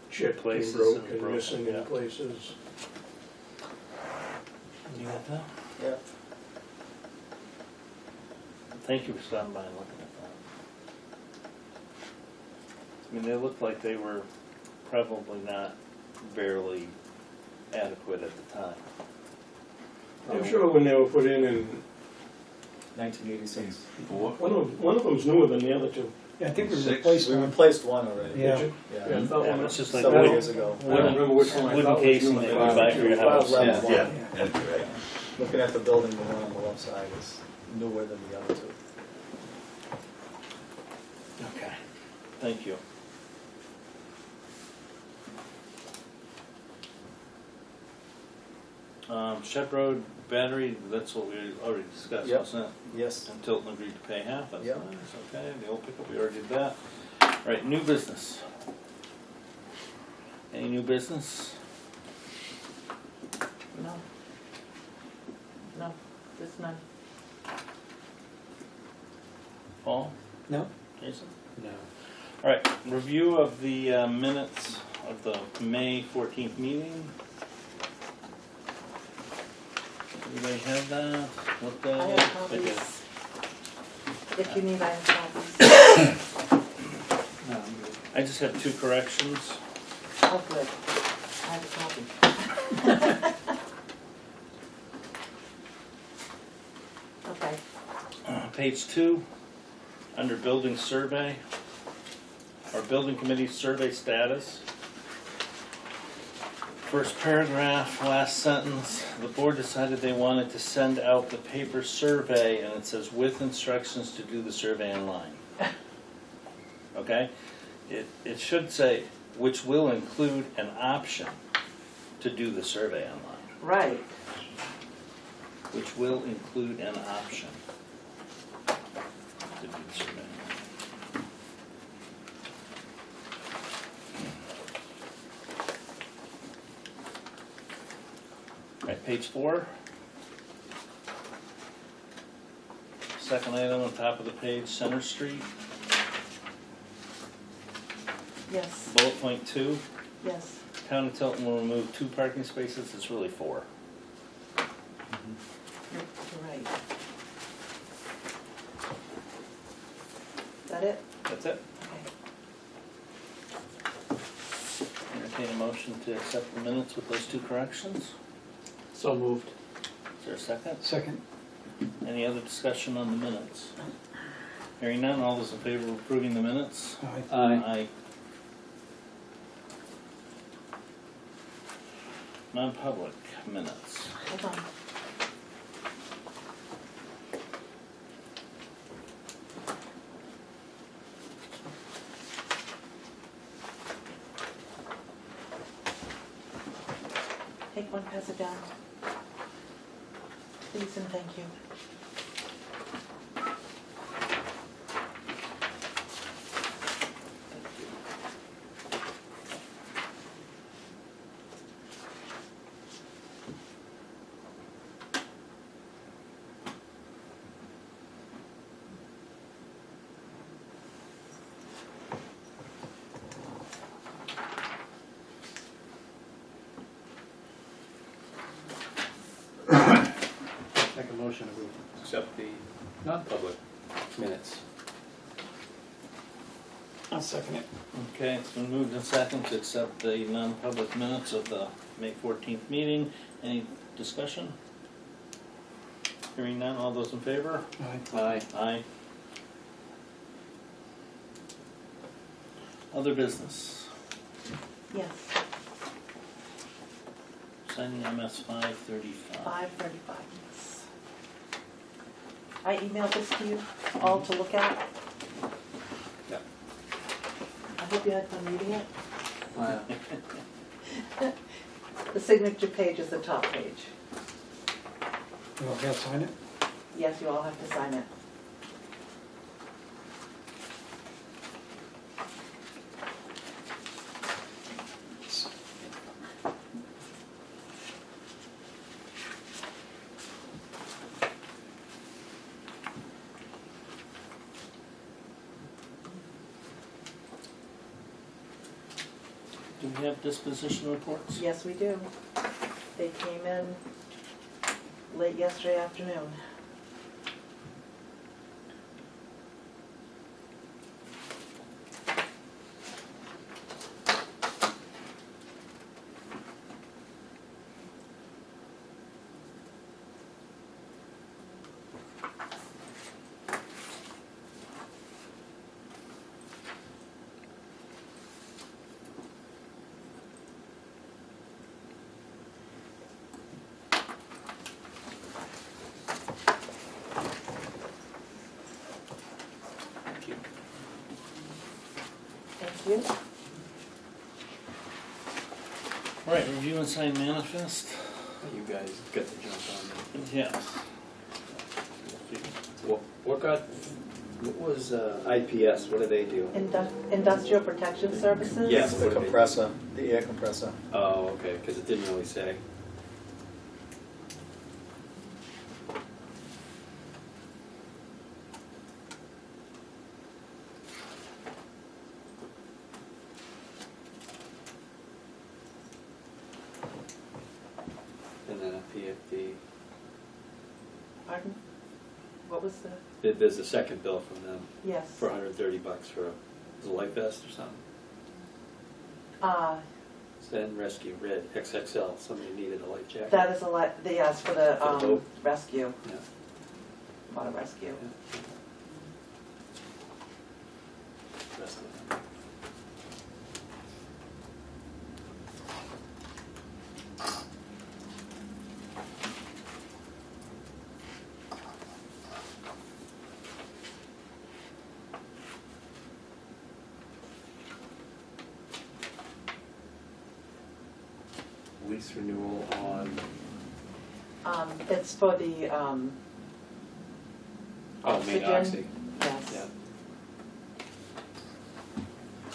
chipped Places and broke and and broken, missing yeah. in places. You got that? Yeah. Thank you for stopping by and looking at that. I mean, they looked like they were probably not barely adequate at the time. I'm sure when they were put in 1986. one of them's newer than the other 2. Yeah, I think we 6. replaced We one. replaced one already. Yeah. Did you? Yeah. I thought Yeah, one it's just like Several wooden- years ago. I don't remember which one I Wooden thought was casing new. that you buy for your house. Five Yeah. level Yeah, one. that's right. Looking at the building, the one on the left side is newer than the other 2. Okay, thank you. Shed Road battery, that's what we already discussed, Yep. wasn't it? Yes. And Tilton agreed to pay half, that's Yep. nice, okay, the old pickup, we already did that. All right, new business. Any new business? No. No, there's none. Paul? No? Jason? No. All right, review of the minutes of the May 14th meeting. Everybody have that? Looked at I it? have They did. copies. If you need, I have copies. No, I'm good. I just have 2 corrections. Oh, good. I have a copy. Okay. Page 2, under building survey, or building committee survey status. First paragraph, last sentence, the board decided they wanted to send out the paper survey, and it says with instructions to do the survey online. Okay? It should say, which will include an option to do the survey online. Right. Which will include an option to do the survey. Right, page 4. Second item on top of the page, Center Street, Yes, bullet point 2. yes. Town of Tilton will remove 2 parking spaces, it's really 4. You're right. Is that it? That's it. Okay. Entertain a motion to accept the minutes with those 2 corrections. So moved. Is there a second? Second? Any other discussion on the minutes? Hearing none, all those in favor of approving the minutes? Aye. Aye. Non-public minutes. Hold on. Take one, pass it down. Please and thank you. Make a motion to accept the non-public minutes. I'll second it. Okay, it's been moved and second to accept the non-public minutes of the May 14th meeting. Any discussion? Hearing none, all those in favor? Aye. Aye. Aye. Other business. Yes, Signing MS 535. 5:35, yes. I emailed this to you all to look at. Yep. I hope you had fun reading it. Wow. The signature page is the top page. You all have to sign it? Yes, you all have to sign it. Do we have disposition reports? Yes, we do. They came in late yesterday afternoon. Thank you. Thank you. All right, review and sign manifest. You guys got the jump on that. Yes. What was IPS, what do they do? Industrial Protection Services? Yes. The compressor, the air compressor. Oh, okay, because it didn't really say. Pardon? What was the, There's a second bill from them yes. for $130 for, is it a life vest or something? Zen Rescue Red XXL, somebody needed a life jacket. That is a lot, yes, for the For the boat? rescue, Yeah. water rescue. Yeah. Rest of them. Lease renewal on, It's for the, oh, main Oxygen. oxy. yes. Yeah.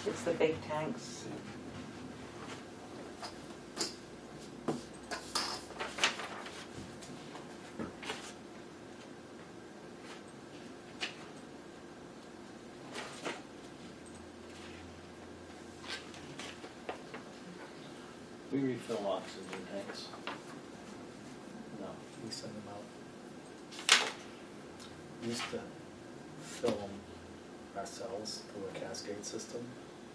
It's the big tanks. We refill oxygen tanks. No. We send them out. We used to fill them ourselves through a cascade system,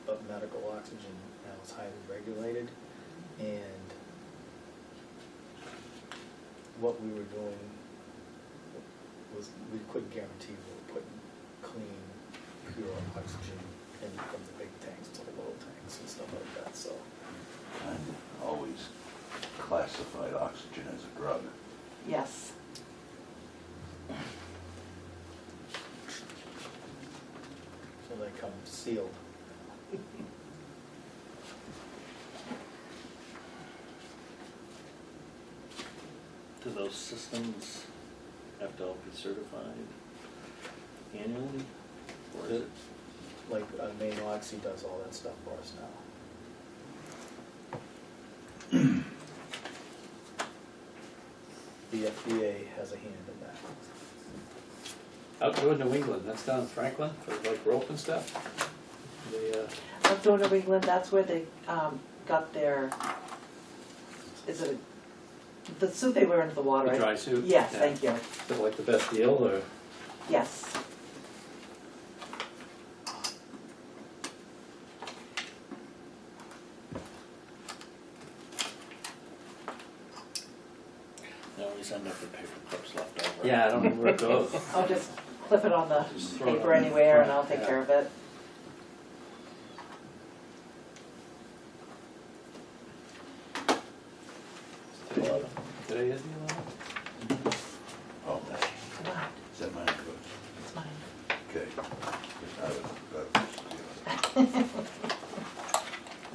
but medical oxygen now is highly regulated, and what we were doing was, we couldn't guarantee we were putting clean, pure oxygen in from the big tanks to the little tanks and stuff like that, so. I always classified oxygen as a drug. Yes. So they come sealed. Do those systems have to all be certified annually? Or is it? Like, Maine Oxy does all that stuff for us now. The FDA has a hand in that. Outdoor New England, that's down in Franklin for like rope and stuff. They, Outdoor New England, that's where they got their, is it, the suit they wear into the water, the right? dry suit. Yes, Yeah. thank you. Is it like the best deal or? Yes. They always end up with paper clips left over. Yeah, I don't know where it goes. I'll just clip it on the Just throw it paper on the anywhere and front, I'll take yeah. care of it. Today is the 11th? Oh, What? is that mine? Good. It's mine. Okay.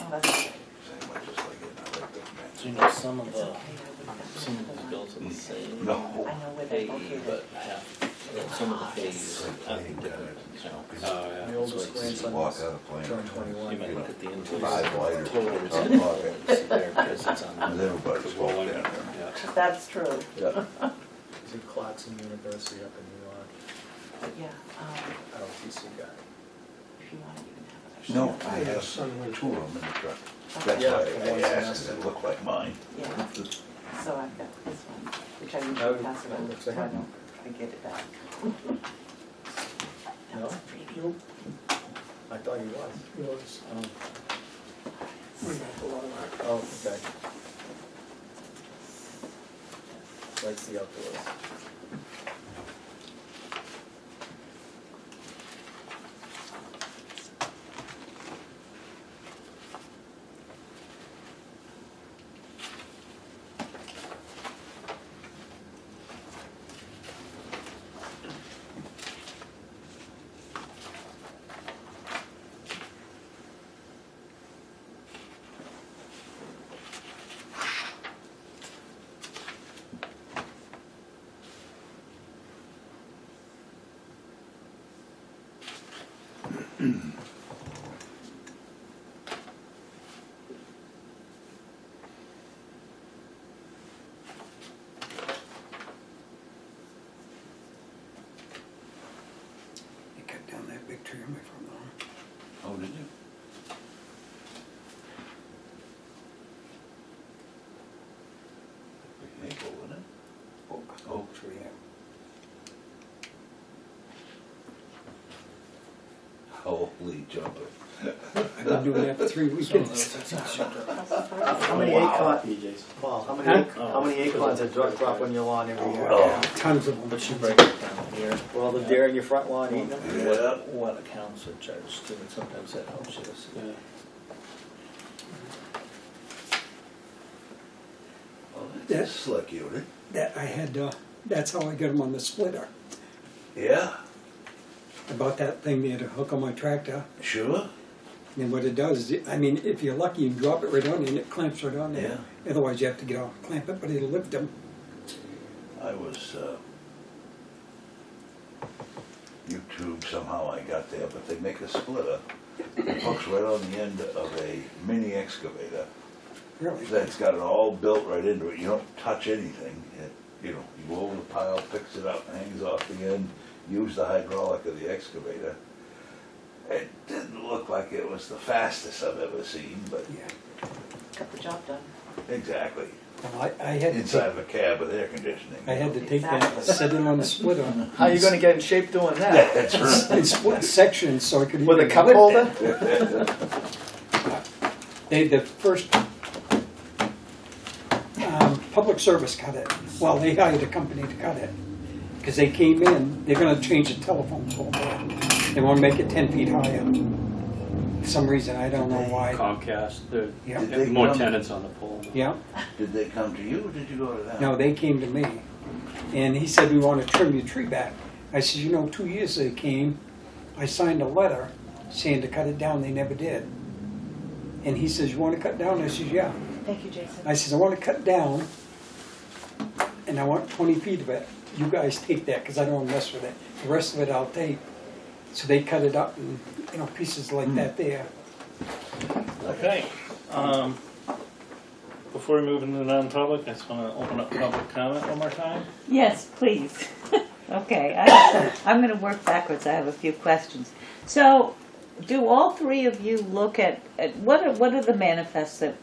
Oh, that's okay. Same, I just like it, I like those So you pants. know, some of It's the, okay, I wouldn't have some of to the do bills are the same. No. that. I know where Pay, they're located. but half, some of the pays have different, you know. Oh, yeah. My oldest grandson Walk out of plane. turned 21. You might look at the invoice. 5 lighters. Totals Top and pocket. it's there because it's on And the. everybody's Because walk we're down one- there. yeah. That's true. Yeah. He's at Clarkson University up in New York, But yeah, ROTC guy. if you want, you can have it. No, I have 2 of them in the truck. That's Yeah, why for I one asked, 'cause semester. it looked like mine. Yeah, so I've got this one, which I I usually would- pass I would around, say so I him. don't forget it back. That was a freebie. I thought he was. Yours. We got a lot of that. Oh, okay. Likes the outdoors. They cut down that big tree on my front lawn. Oh, did you? Big maple, wasn't it? Oak tree, yeah. Holy jumping. I've been doing that for 3 weekends. How many Wow. PJs? Paul, how Huh? many acorns are drop on your lawn every year? Oh. Tons of them. But you break it down here. Well, the deer in your front lawn eating them? Yeah. What accounts are charged to, and sometimes that helps you. Yeah. Well, that's a slick unit. That I had, that's how I got them on the splitter. Yeah, I bought that thing there to hook on my tractor. sure. And what it does, I mean, if you're lucky, you can drop it right on there and it clamps right on there. Otherwise, you have to get off, clamp it, but it'll lift them. I was, YouTube somehow I got there, but they make a splitter. It hooks right on the end of a mini excavator. Really? That's got it all built right into it. You don't touch anything. You go over the pile, picks it up, hangs off the end, use the hydraulic of the excavator. It didn't look like it was the fastest I've ever seen, but Yeah. Got the job done. exactly. Well, I had to Inside take, of a cab with air conditioning. I had to take that, Exactly. set it on the splitter. How you gonna get in shape doing that? That's right. In split sections so I could even With a cup lift holder? it. The first public service cut it. Well, they hired a company to cut it. Because they came in, they're gonna change the telephone pole there. They wanna make it 10 feet higher. For some reason, I don't know why. Comcast, there Yeah. Did are they more come- tenants on the pole. Yeah, Did they come to you or did you go to them? no, they came to me. And he said, we wanna trim your tree back. I said, 2 years they came, I signed a letter saying to cut it down, they never did. And he says, you wanna cut down? I said, yeah. Thank you, Jason. I says, I want to cut down, and I want 20 feet of it. You guys take that, because I don't want to mess with it. The rest of it I'll take. So they cut it up in, pieces like that there. Okay, before we move into the non-public, I just want to open up public comment one more time. Yes, please. Okay, I'm going to work backwards. I have a few questions. So, do all three of you look at what are the manifests that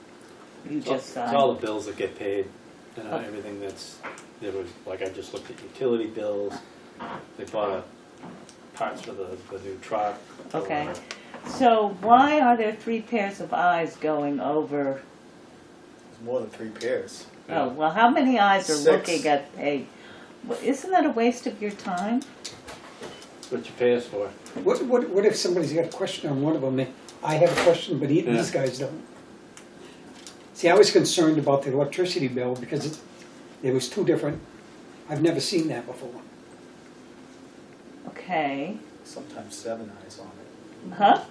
you just It's signed? all the bills that get paid, everything there was, like I just looked at utility bills, they bought parts for the new truck. Okay. or- So why are there 3 pairs of eyes going over? There's more than 3 pairs. Oh, well, how many eyes are 6. looking at a? Well, isn't that a waste of your time? What you pay us for. What if somebody's got a question on one of them? I have a question, but these guys don't. See, I was concerned about the electricity bill because it was 2 different. I've never seen that before. Okay. Sometimes 7 eyes on it. Huh?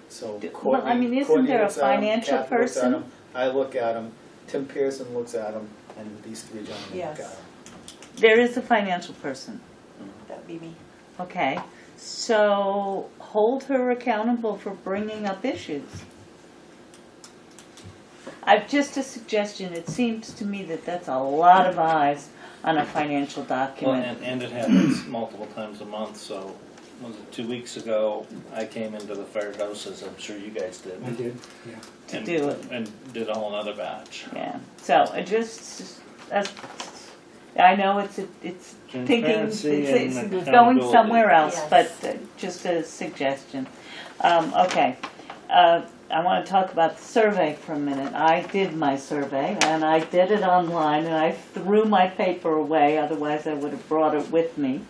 So Well, Courtney, I mean, isn't Courtney there a looks at 'em, financial Kathy looks at person? 'em, I look at them, Tim Pearson looks at them, and these 3 gentlemen look Yes. at them. There is a financial person. That'd be me. Okay. So hold her accountable for bringing up issues. I've just a suggestion. It seems to me that that's a lot of eyes on a financial Well, document. and it happens multiple times a month, so, was it 2 weeks ago, I came into the firehouse, as I'm sure you guys did. I did, yeah. To and- do it. And did a whole other batch. Yeah. So I just, I know it's thinking Transparency it's and going accountability. somewhere else, Yes. but just a suggestion. Okay. I want to talk about the survey for a minute. I did my survey, and I did it online, and I threw my paper away, otherwise I would have brought it with me.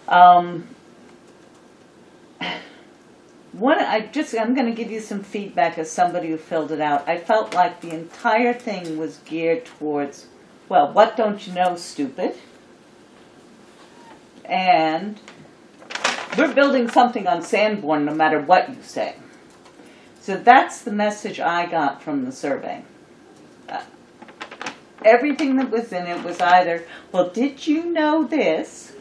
I'm going to give you some feedback as somebody who filled it out. I felt like the entire thing was geared towards, well, what don't you know, stupid? And we're building something on Sanborn no matter what you say. So that's the message I got from the survey. Everything that was in it was either, well, did you know this?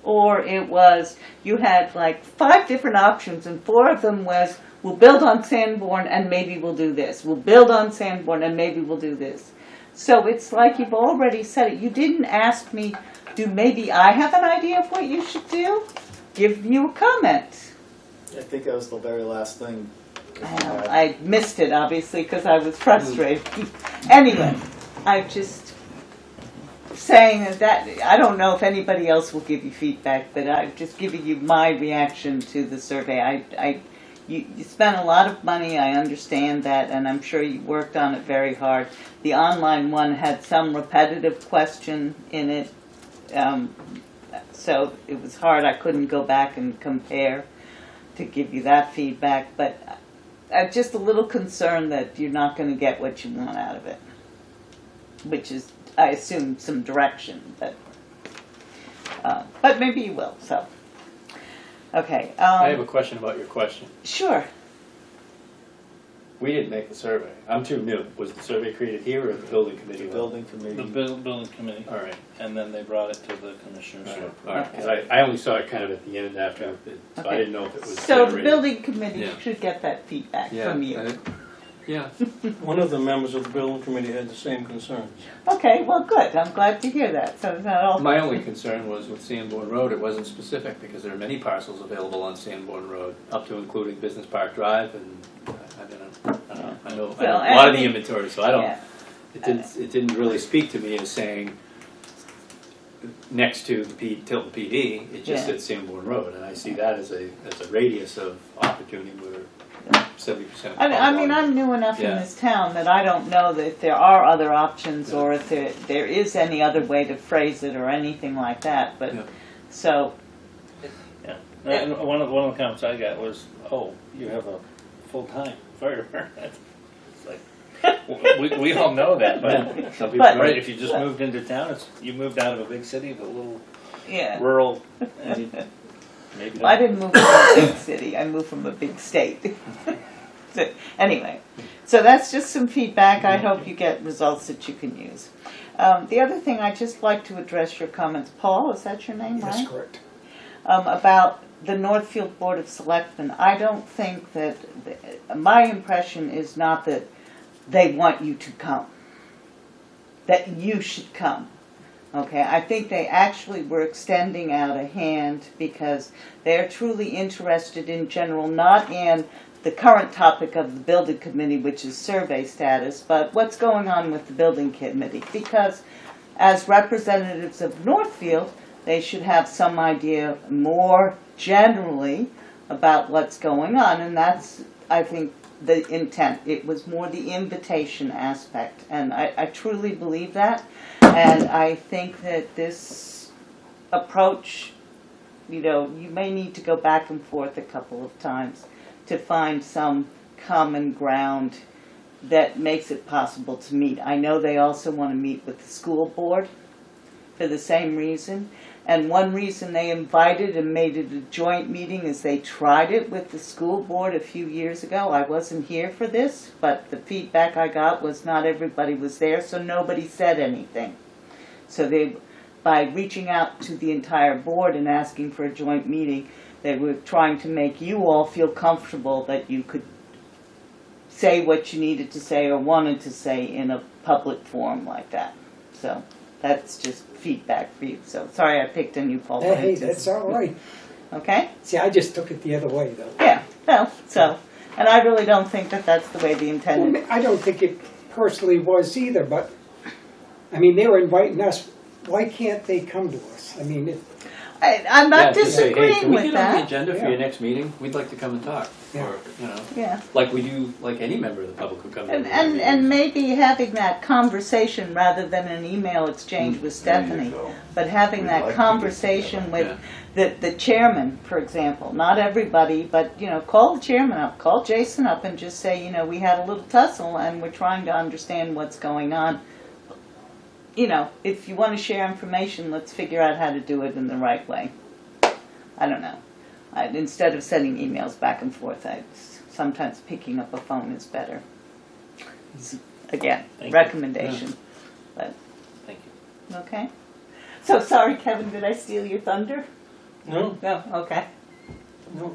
Or it was, you had like 5 different options and 4 of them was, we'll build on Sanborn and maybe we'll do this. We'll build on Sanborn and maybe we'll do this. So it's like you've already said it. You didn't ask me, do maybe I have an idea of what you should do? Give you a comment. I think that was the very last thing. I missed it, obviously, because I was frustrated. Anyway, I just, saying that I don't know if anybody else will give you feedback, but I've just given you my reaction to the survey. You spent a lot of money, I understand that, and I'm sure you worked on it very hard. The online one had some repetitive question in it, so it was hard. I couldn't go back and compare to give you that feedback, but I'm just a little concerned that you're not going to get what you want out of it, which is, I assume, some direction, but maybe you will. So, okay. I have a question about your question. Sure. We didn't make the survey. I'm too new. Was the survey created here or the building committee? The building committee. The building committee. All right. And then they brought it to the commissioners. All right. Because I only saw it kind of at the end after, so I Okay. didn't know if it was So the generated. building committee Yeah. should get that feedback from you. Yeah. One of the members of the building committee had the same concerns. Okay, well, good. I'm glad to hear that. So it's not all. My only concern was with Sanborn Road, it wasn't specific because there are many parcels available on Sanborn Road, up to including Business Park Drive, and I know Well, a lot of the and- inventory, so I don't, Yeah. it didn't really speak to me as saying next to the Tilton PD, it just Yeah. said Sanborn Road, and I see that as a radius of opportunity where 70%. I mean, I'm new enough in Yeah. this town that I don't know that there are other options or if there is any other way to phrase it or anything like that. But Yeah. so, Yeah. And one of the comments I got was, "Oh, you have a full-time fire department." It's like we all know that, but Some people, But- right, if you just moved into town, you moved out of a big city to a little yeah. rural. And you maybe I don't- didn't move from a big city. I moved from a big state. So, anyway, so that's just some feedback. I hope you get results that you can use. The other thing, I'd just like to address your comments. Paul, is that your name, That's right? correct. About the Northfield Board of Selectmen. I don't think that, my impression is not that they want you to come, that you should come. Okay, I think they actually were extending out a hand because they're truly interested in general, not in the current topic of the building committee, which is survey status, but what's going on with the building committee. Because as representatives of Northfield, they should have some idea more generally about what's going on, and that's, I think, the intent. It was more the invitation aspect, and I truly believe that. And I think that this approach, you may need to go back and forth a couple of times to find some common ground that makes it possible to meet. I know they also want to meet with the school board for the same reason. And one reason they invited and made it a joint meeting is they tried it with the school board a few years ago. I wasn't here for this, but the feedback I got was not everybody was there, so nobody said anything. So by reaching out to the entire board and asking for a joint meeting, they were trying to make you all feel comfortable that you could say what you needed to say or wanted to say in a public forum like that. So that's just feedback for you. So sorry I picked on you, Paul. Hey, that's all right. Okay? See, I just took it the other way, though. Yeah, no, so, and I really don't think that that's the way the intended. I don't think it personally was either, but, I mean, they were inviting us. Why can't they come to us? I mean, I'm not just say, hey, disagreeing can we with get on the that. agenda for Yeah. your next meeting? We'd like to come and talk, Yeah. or, Yeah. like we do, like any member of the public who comes. And maybe having that conversation rather than an email exchange with There you Stephanie, go. but having We'd that like to get conversation together. with the chairman, for example, not everybody, but, call the chairman up, call Jason up and just say, we had a little tussle and we're trying to understand what's going on. If you want to share information, let's figure out how to do it in the right way. I don't know. Instead of sending emails back and forth, sometimes picking up a phone is better. Again, Thank you. recommendation. But, Thank you. okay. So sorry, Kevin, did I steal your thunder? No, No, okay. no.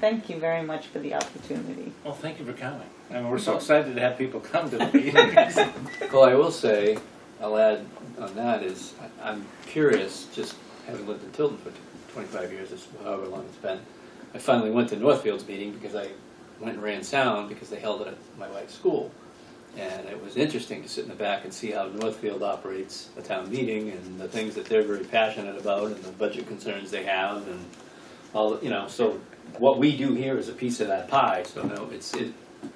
Thank you very much for the opportunity. Well, thank you for coming. I mean, we're so excited to have people come to the meetings. Well, I will say, I'll add on that is, I'm curious, just having lived in Tilton for 25 years, or however long it's been, I finally went to Northfield's meeting because I went and ran sound because they held it at my wife's school. And it was interesting to sit in the back and see how Northfield operates a town meeting and the things that they're very passionate about and the budget concerns they have and all, so what we do here is a piece of that pie. So no,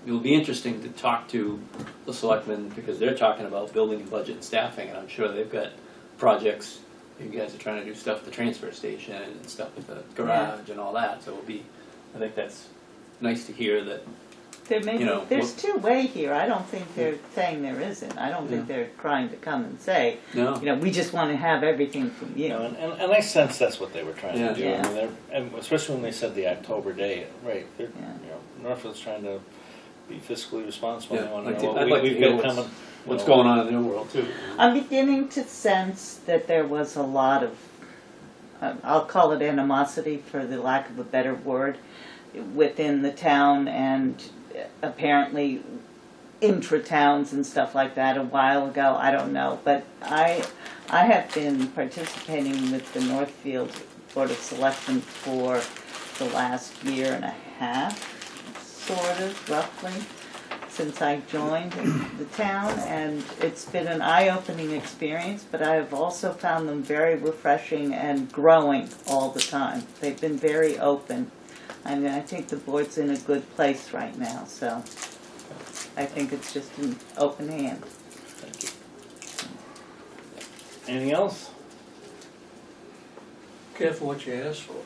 it'll be interesting to talk to the selectmen because they're talking about building and budget and staffing, and I'm sure they've got projects. You guys are trying to do stuff at the transfer station and stuff at the garage and all that. So I think that's nice to hear that. There may be, there's two-way here. I don't think they're saying there isn't. I don't think they're trying to come and say, No. we just want to have everything from you. And I sense that's what they were trying to do. Yeah. I mean, and especially when they said the October date, right? Northfield's trying to be fiscally responsible. Yeah, They want to I'd know what like to we've hear got coming. what's going on in their world too. I'm beginning to sense that there was a lot of, I'll call it animosity for the lack of a better word, within the town and apparently intra-towns and stuff like that a while ago. I don't know. But I have been participating with the Northfield Board of Selectmen for the last year and a half, sort of, roughly, since I joined the town, and it's been an eye-opening experience, but I have also found them very refreshing and growing all the time. They've been very open. I mean, I think the board's in a good place right now, so I think it's just an open hand. Thank you. Anything else? Careful what you ask for.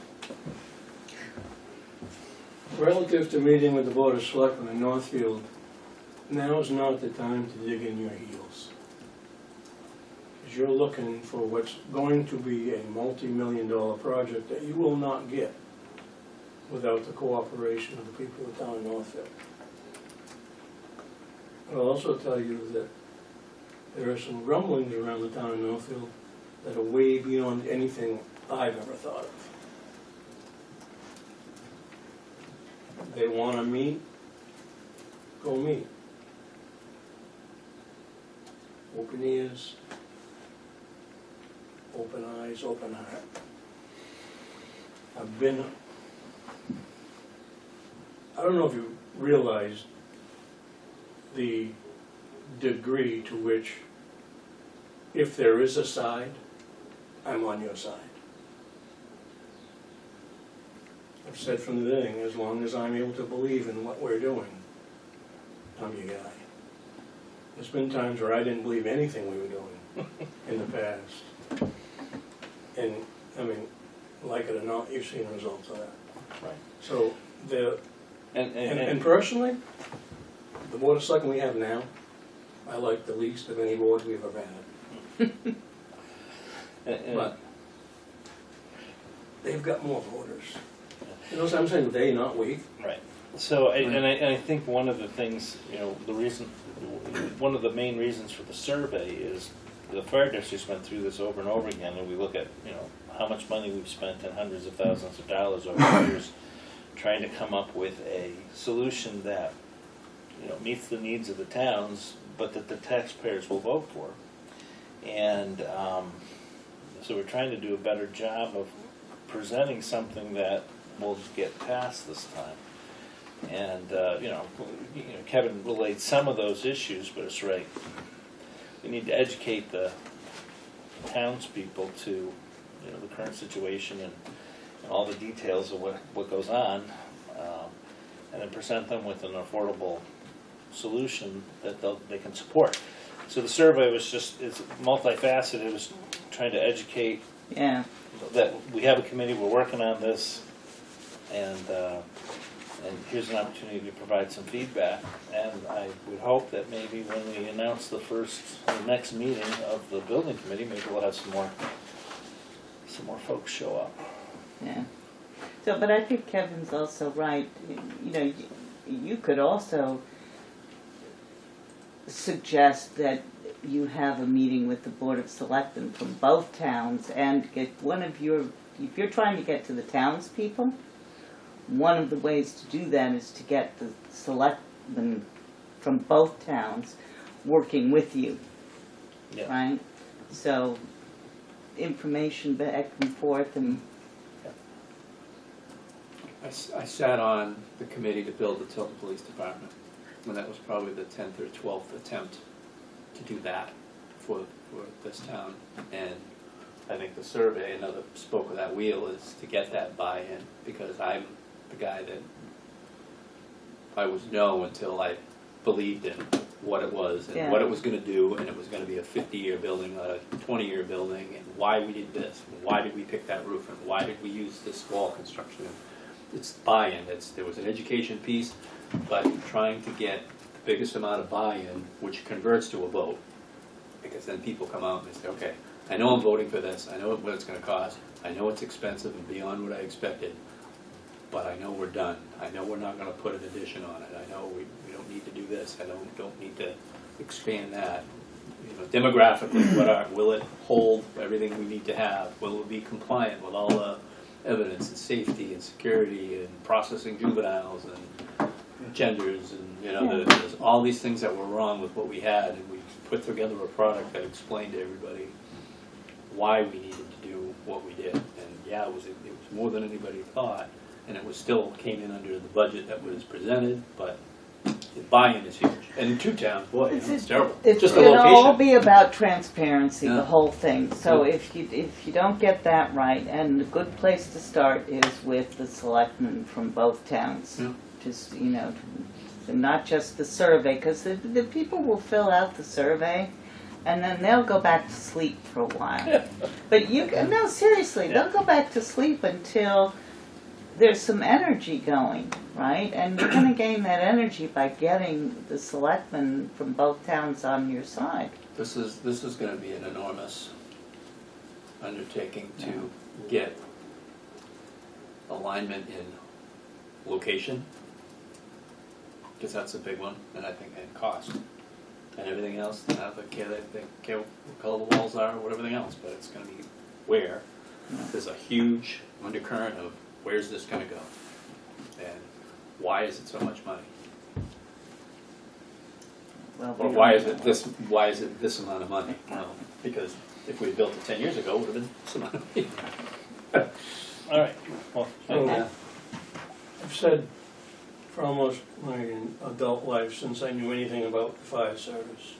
Relative to meeting with the Board of Selectmen in Northfield, now is not the time to dig in your heels. Because you're looking for what's going to be a multi-million-dollar project that you will not get without the cooperation of the people of the town of Northfield. I'll also tell you that there are some grumblings around the town of Northfield that are way beyond anything I've ever thought of. They want to meet, go meet. Open ears, open eyes, open heart. I don't know if you realize the degree to which, if there is a side, I'm on your side. I've said from the beginning, as long as I'm able to believe in what we're doing, I'm your guy. There's been times where I didn't believe anything we were doing in the past. And, I mean, like it or not, you've seen the results of that. Right. So, And personally, the Board of Selectmen we have now, I like the least of any board we've ever had. But they've got more voters. You know what I'm saying? They, not we. right. So, I think one of the things, one of the main reasons for the survey is the fire districts went through this over and over again, and we look at, how much money we've spent and hundreds of thousands of dollars over the years trying to come up with a solution that, meets the needs of the towns, but that the taxpayers will vote for. And so we're trying to do a better job of presenting something that will get passed this time. And, Kevin relayed some of those issues, but it's right. We need to educate the townspeople to, the current situation and all the details of what goes on, and then present them with an affordable solution that they can support. So the survey was it's multifaceted. It was trying to educate that we have a committee, we're working on this, and here's an opportunity to provide some feedback. And I would hope that maybe when we announce the next meeting of the building committee, maybe we'll have some more folks show up. Yeah. So, but I think Kevin's also right. You could also suggest that you have a meeting with the Board of Selectmen from both towns and get if you're trying to get to the townspeople, one of the ways to do that is to get the selectmen from both towns working with you, right? So information back and forth and... I sat on the committee to build the Tilton Police Department. and that was probably the 10th or 12th attempt to do that for this town. And I think the survey, another spoke of that wheel, is to get that buy-in, because I'm the guy that I was no until I believed in what it was and Yeah. what it was going to do, and it was going to be a 50-year building, not a 20-year building, and why we did this, and why did we pick that roof, and why did we use this wall construction. It's buy-in. There was an education piece, but trying to get the biggest amount of buy-in, which converts to a vote, because then people come out and they say, okay, I know I'm voting for this, I know what it's going to cost, I know it's expensive and beyond what I expected, but I know we're done. I know we're not going to put an addition on it. I know we don't need to do this. I don't need to expand that. You know, demographically, will it hold everything we need to have? Will it be compliant with all the evidence and safety and security and processing juveniles and genders and, you know, there's all these things that were wrong with what we had, and we put together a product that explained to everybody why we needed to do what we did. And yeah, it was more than anybody thought, and it was still came in under the budget that was presented, but the buy-in is huge. And in two towns, boy, you know, it's terrible. It's Just the it'll all location. be about transparency, Yeah. the whole thing. So Yeah. if you don't get that right, and a good place to start is with the selectmen from both towns. Yeah. Just, you know, not just the survey, because the people will fill out the survey, and then they'll go back to sleep for a while. But no, seriously, they'll go back to sleep until there's some energy going, right? And you're going to gain that energy by getting the selectmen from both towns on your side. This is going to be an enormous undertaking to get alignment in location, because that's a big one, and I think and cost and everything else. They care what color the walls are or everything else, but it's going to be where. There's a huge undercurrent of where's this going to go, and why is it so much money, Well, or why is it this amount of money? Well, because if we had built it 10 years ago, it would have been this amount of money. All right, well, thank you. I've said for almost my adult life, since I knew anything about the fire service,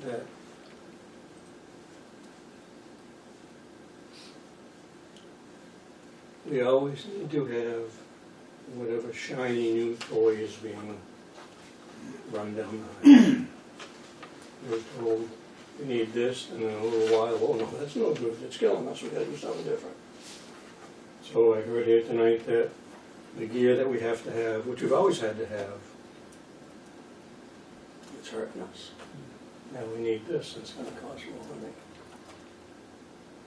that we always need to have whatever shiny new toy is being run down the highway. We're told we need this, and then a little while, oh no, that's no good, it's killing us, we gotta do something different. So I heard here tonight that the gear that we have to have, which we've always had to have, it's hurting us. Now we need this, and it's gonna cost more money.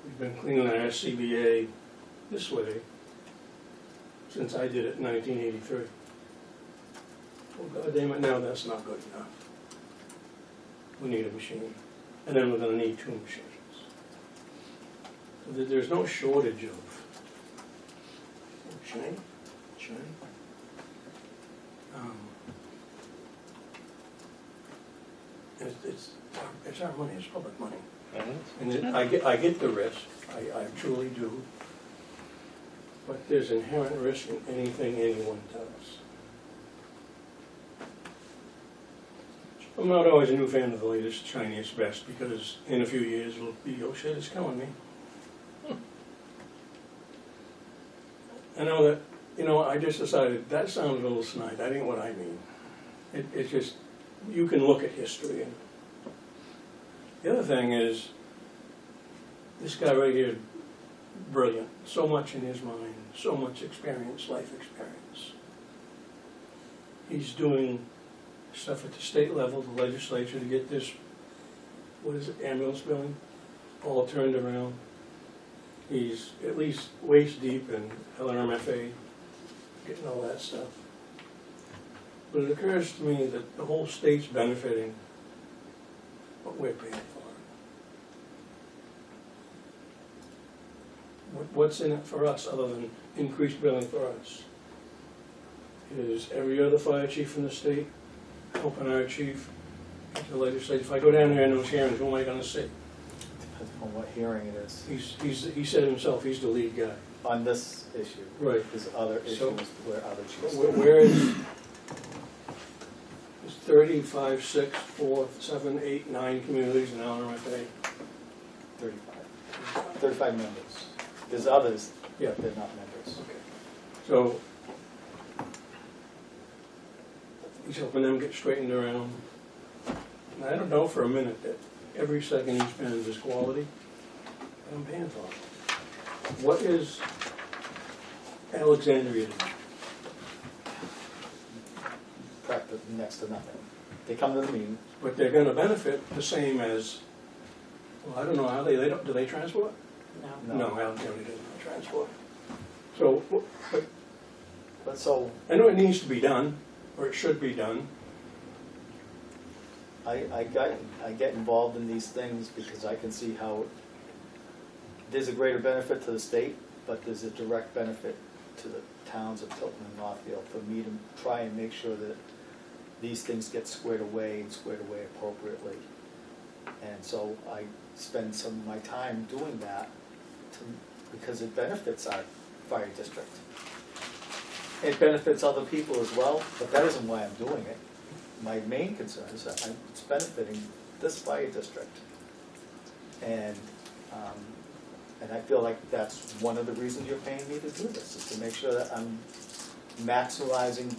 We've been cleaning our SCBA this way since I did it in 1983. Well, goddamn it, now that's not good enough. We need a machine, and then we're gonna need 2 machines. So there's no shortage of shiny. It's our money, it's public money. And I get the risk, I truly do. But there's inherent risk in anything anyone does. I'm not always a new fan of the latest, shiniest, best, because in a few years it'll be, oh shit, it's killing me. I know that, I just decided that sounded a little snide. That ain't what I mean. It's just, you can look at history. And the other thing is, this guy right here, brilliant. So much in his mind, so much experience, life experience. He's doing stuff at the state level, the legislature, to get this, ambulance billing, all turned around. He's at least waist deep in LRMFA, getting all that stuff. But it occurs to me that the whole state's benefiting, but we're paying for it. What's in it for us other than increased billing for us? Is every other fire chief in the state helping our chief at the legislature? If I go down there in those hearings, who am I gonna see? Depends on what hearing it is. He said himself, he's the lead guy. On this issue. Right. There's other issues So- where other chiefs. Where is, 30, 5, 6, 4, 7, 8, 9 communities in Eleanor Pay. 35 members. There's others, Yeah. they're not members. Okay. So, he's helping them get straightened around. And I don't know for a minute that every second he spends is quality, and I'm paying for it. What is Alexandria doing? Practically next to nothing. They come to the meeting, But they're gonna benefit the same as, well, I don't know how do they transport? No. no. No, Alexandria doesn't transport. So, but But so, I know it needs to be done, or it should be done. I get involved in these things because I can see how there's a greater benefit to the state, but there's a direct benefit to the towns of Tilton and Northfield for me to try and make sure that these things get squared away and squared away appropriately. And so I spend some of my time doing that because it benefits our fire district. It benefits other people as well, but that isn't why I'm doing it. My main concern is that it's benefiting this fire district. And I feel like that's one of the reasons you're paying me to do this, is to make sure that I'm maximizing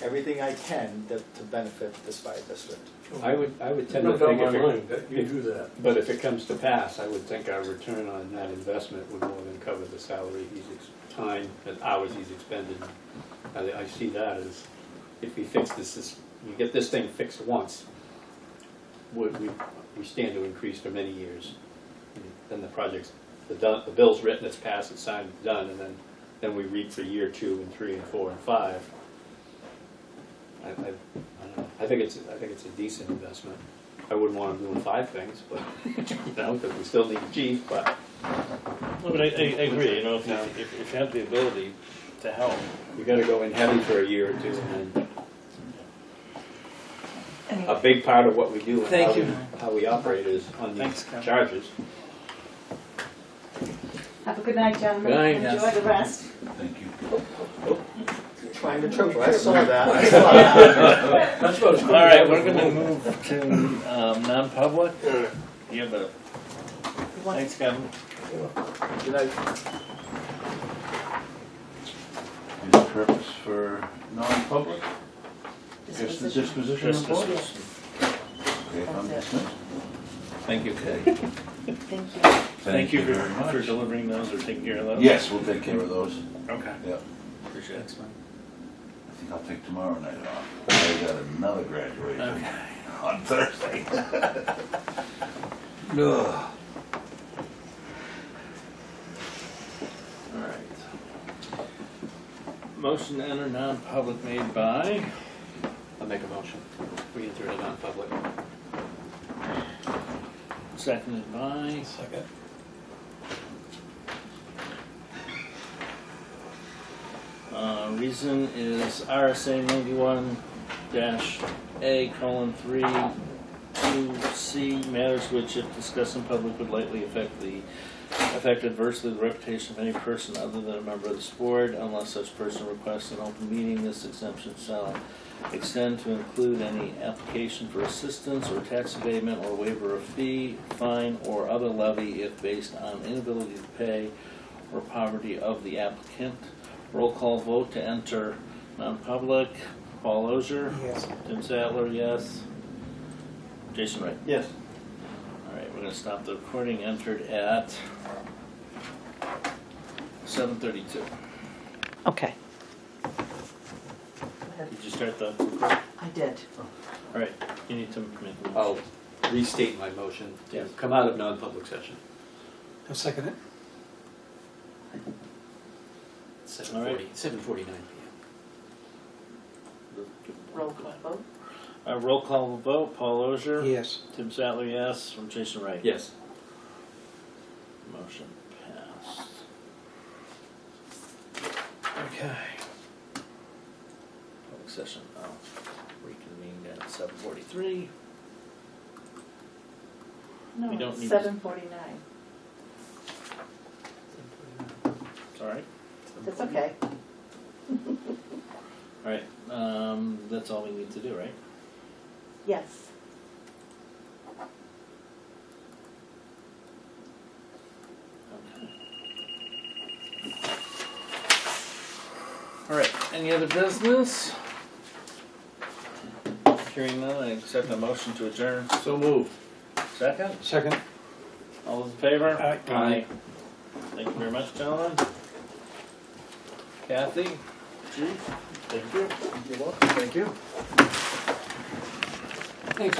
everything I can to benefit this fire district. I would tend No to doubt think in my if mind it, that you do that. but if it comes to pass, I would think our return on that investment would more than cover the salary time and hours he's expended. I see that as, if we fix this, we get this thing fixed once, we stand to increase for many years. And then the project's, the bill's written, it's passed, it's signed, it's done, and then we reap for year 2 and 3 and 4 and 5. I don't know. I think it's a decent investment. I wouldn't want them doing 5 things, but because we still need a chief. But Well, but I agree, you know, if you have the ability to help. you got to go in heavy for a year or 2, and then a big part of what we do and Thank you. how we operate is on Thanks, these Kevin. charges. Have a good night, gentlemen. Good night, Enjoy yes. the rest. Thank you. Trying to trip her, I saw that. I saw that. That's what it's. All right, we're gonna move to non-public. You have a, thanks, Kevin. Good night. Any purpose for non-public? Just the disposition Just report? discussion. Okay, if I'm That's it. dismissed. Thank you. Thank you. Thank you very for much. delivering those or taking care of those. Yes, we'll take care of those. Okay, Yep. appreciate it. I think I'll take tomorrow night off. I got another graduation Okay. on Thursday. Ugh. All right. Motion to enter non-public made by, I'll make a motion. We enter a non-public. seconded by, Second. reason is RSA 91-A:3(2)C, matters which, if discussed in public, would likely affect adversely the reputation of any person other than a member of this board, unless such person requests an open meeting. This exemption shall extend to include any application for assistance or tax abatement or waiver of fee, fine, or other levy if based on inability to pay or poverty of the applicant. Roll call vote to enter non-public. Paul Ozier. Yes. Tim Sadler, yes. Jason Wright. Yes. All right, we're gonna stop the recording. Entered at 7:32. Okay. Did you start the recording? I did. All right, you need to make a I'll motion. restate my motion to Yes. come out of non-public session. I'll second it. 7:49 p.m. Roll call vote. Roll call vote. Paul Ozier. Yes. Tim Sadler, yes. From Jason Wright. Yes. Motion passed. Okay. Public session now reconvened at 7:43. No, We don't it's need- 7:49. It's all right. That's okay. All right. That's all we need to do, right? Yes. All right, any other business? Hearing none, I accept a motion to adjourn. So moved. Second? Second. All those in favor? Aye. Thank you very much, gentlemen. Kathy? Chief? Thank you. You're welcome. Thank you.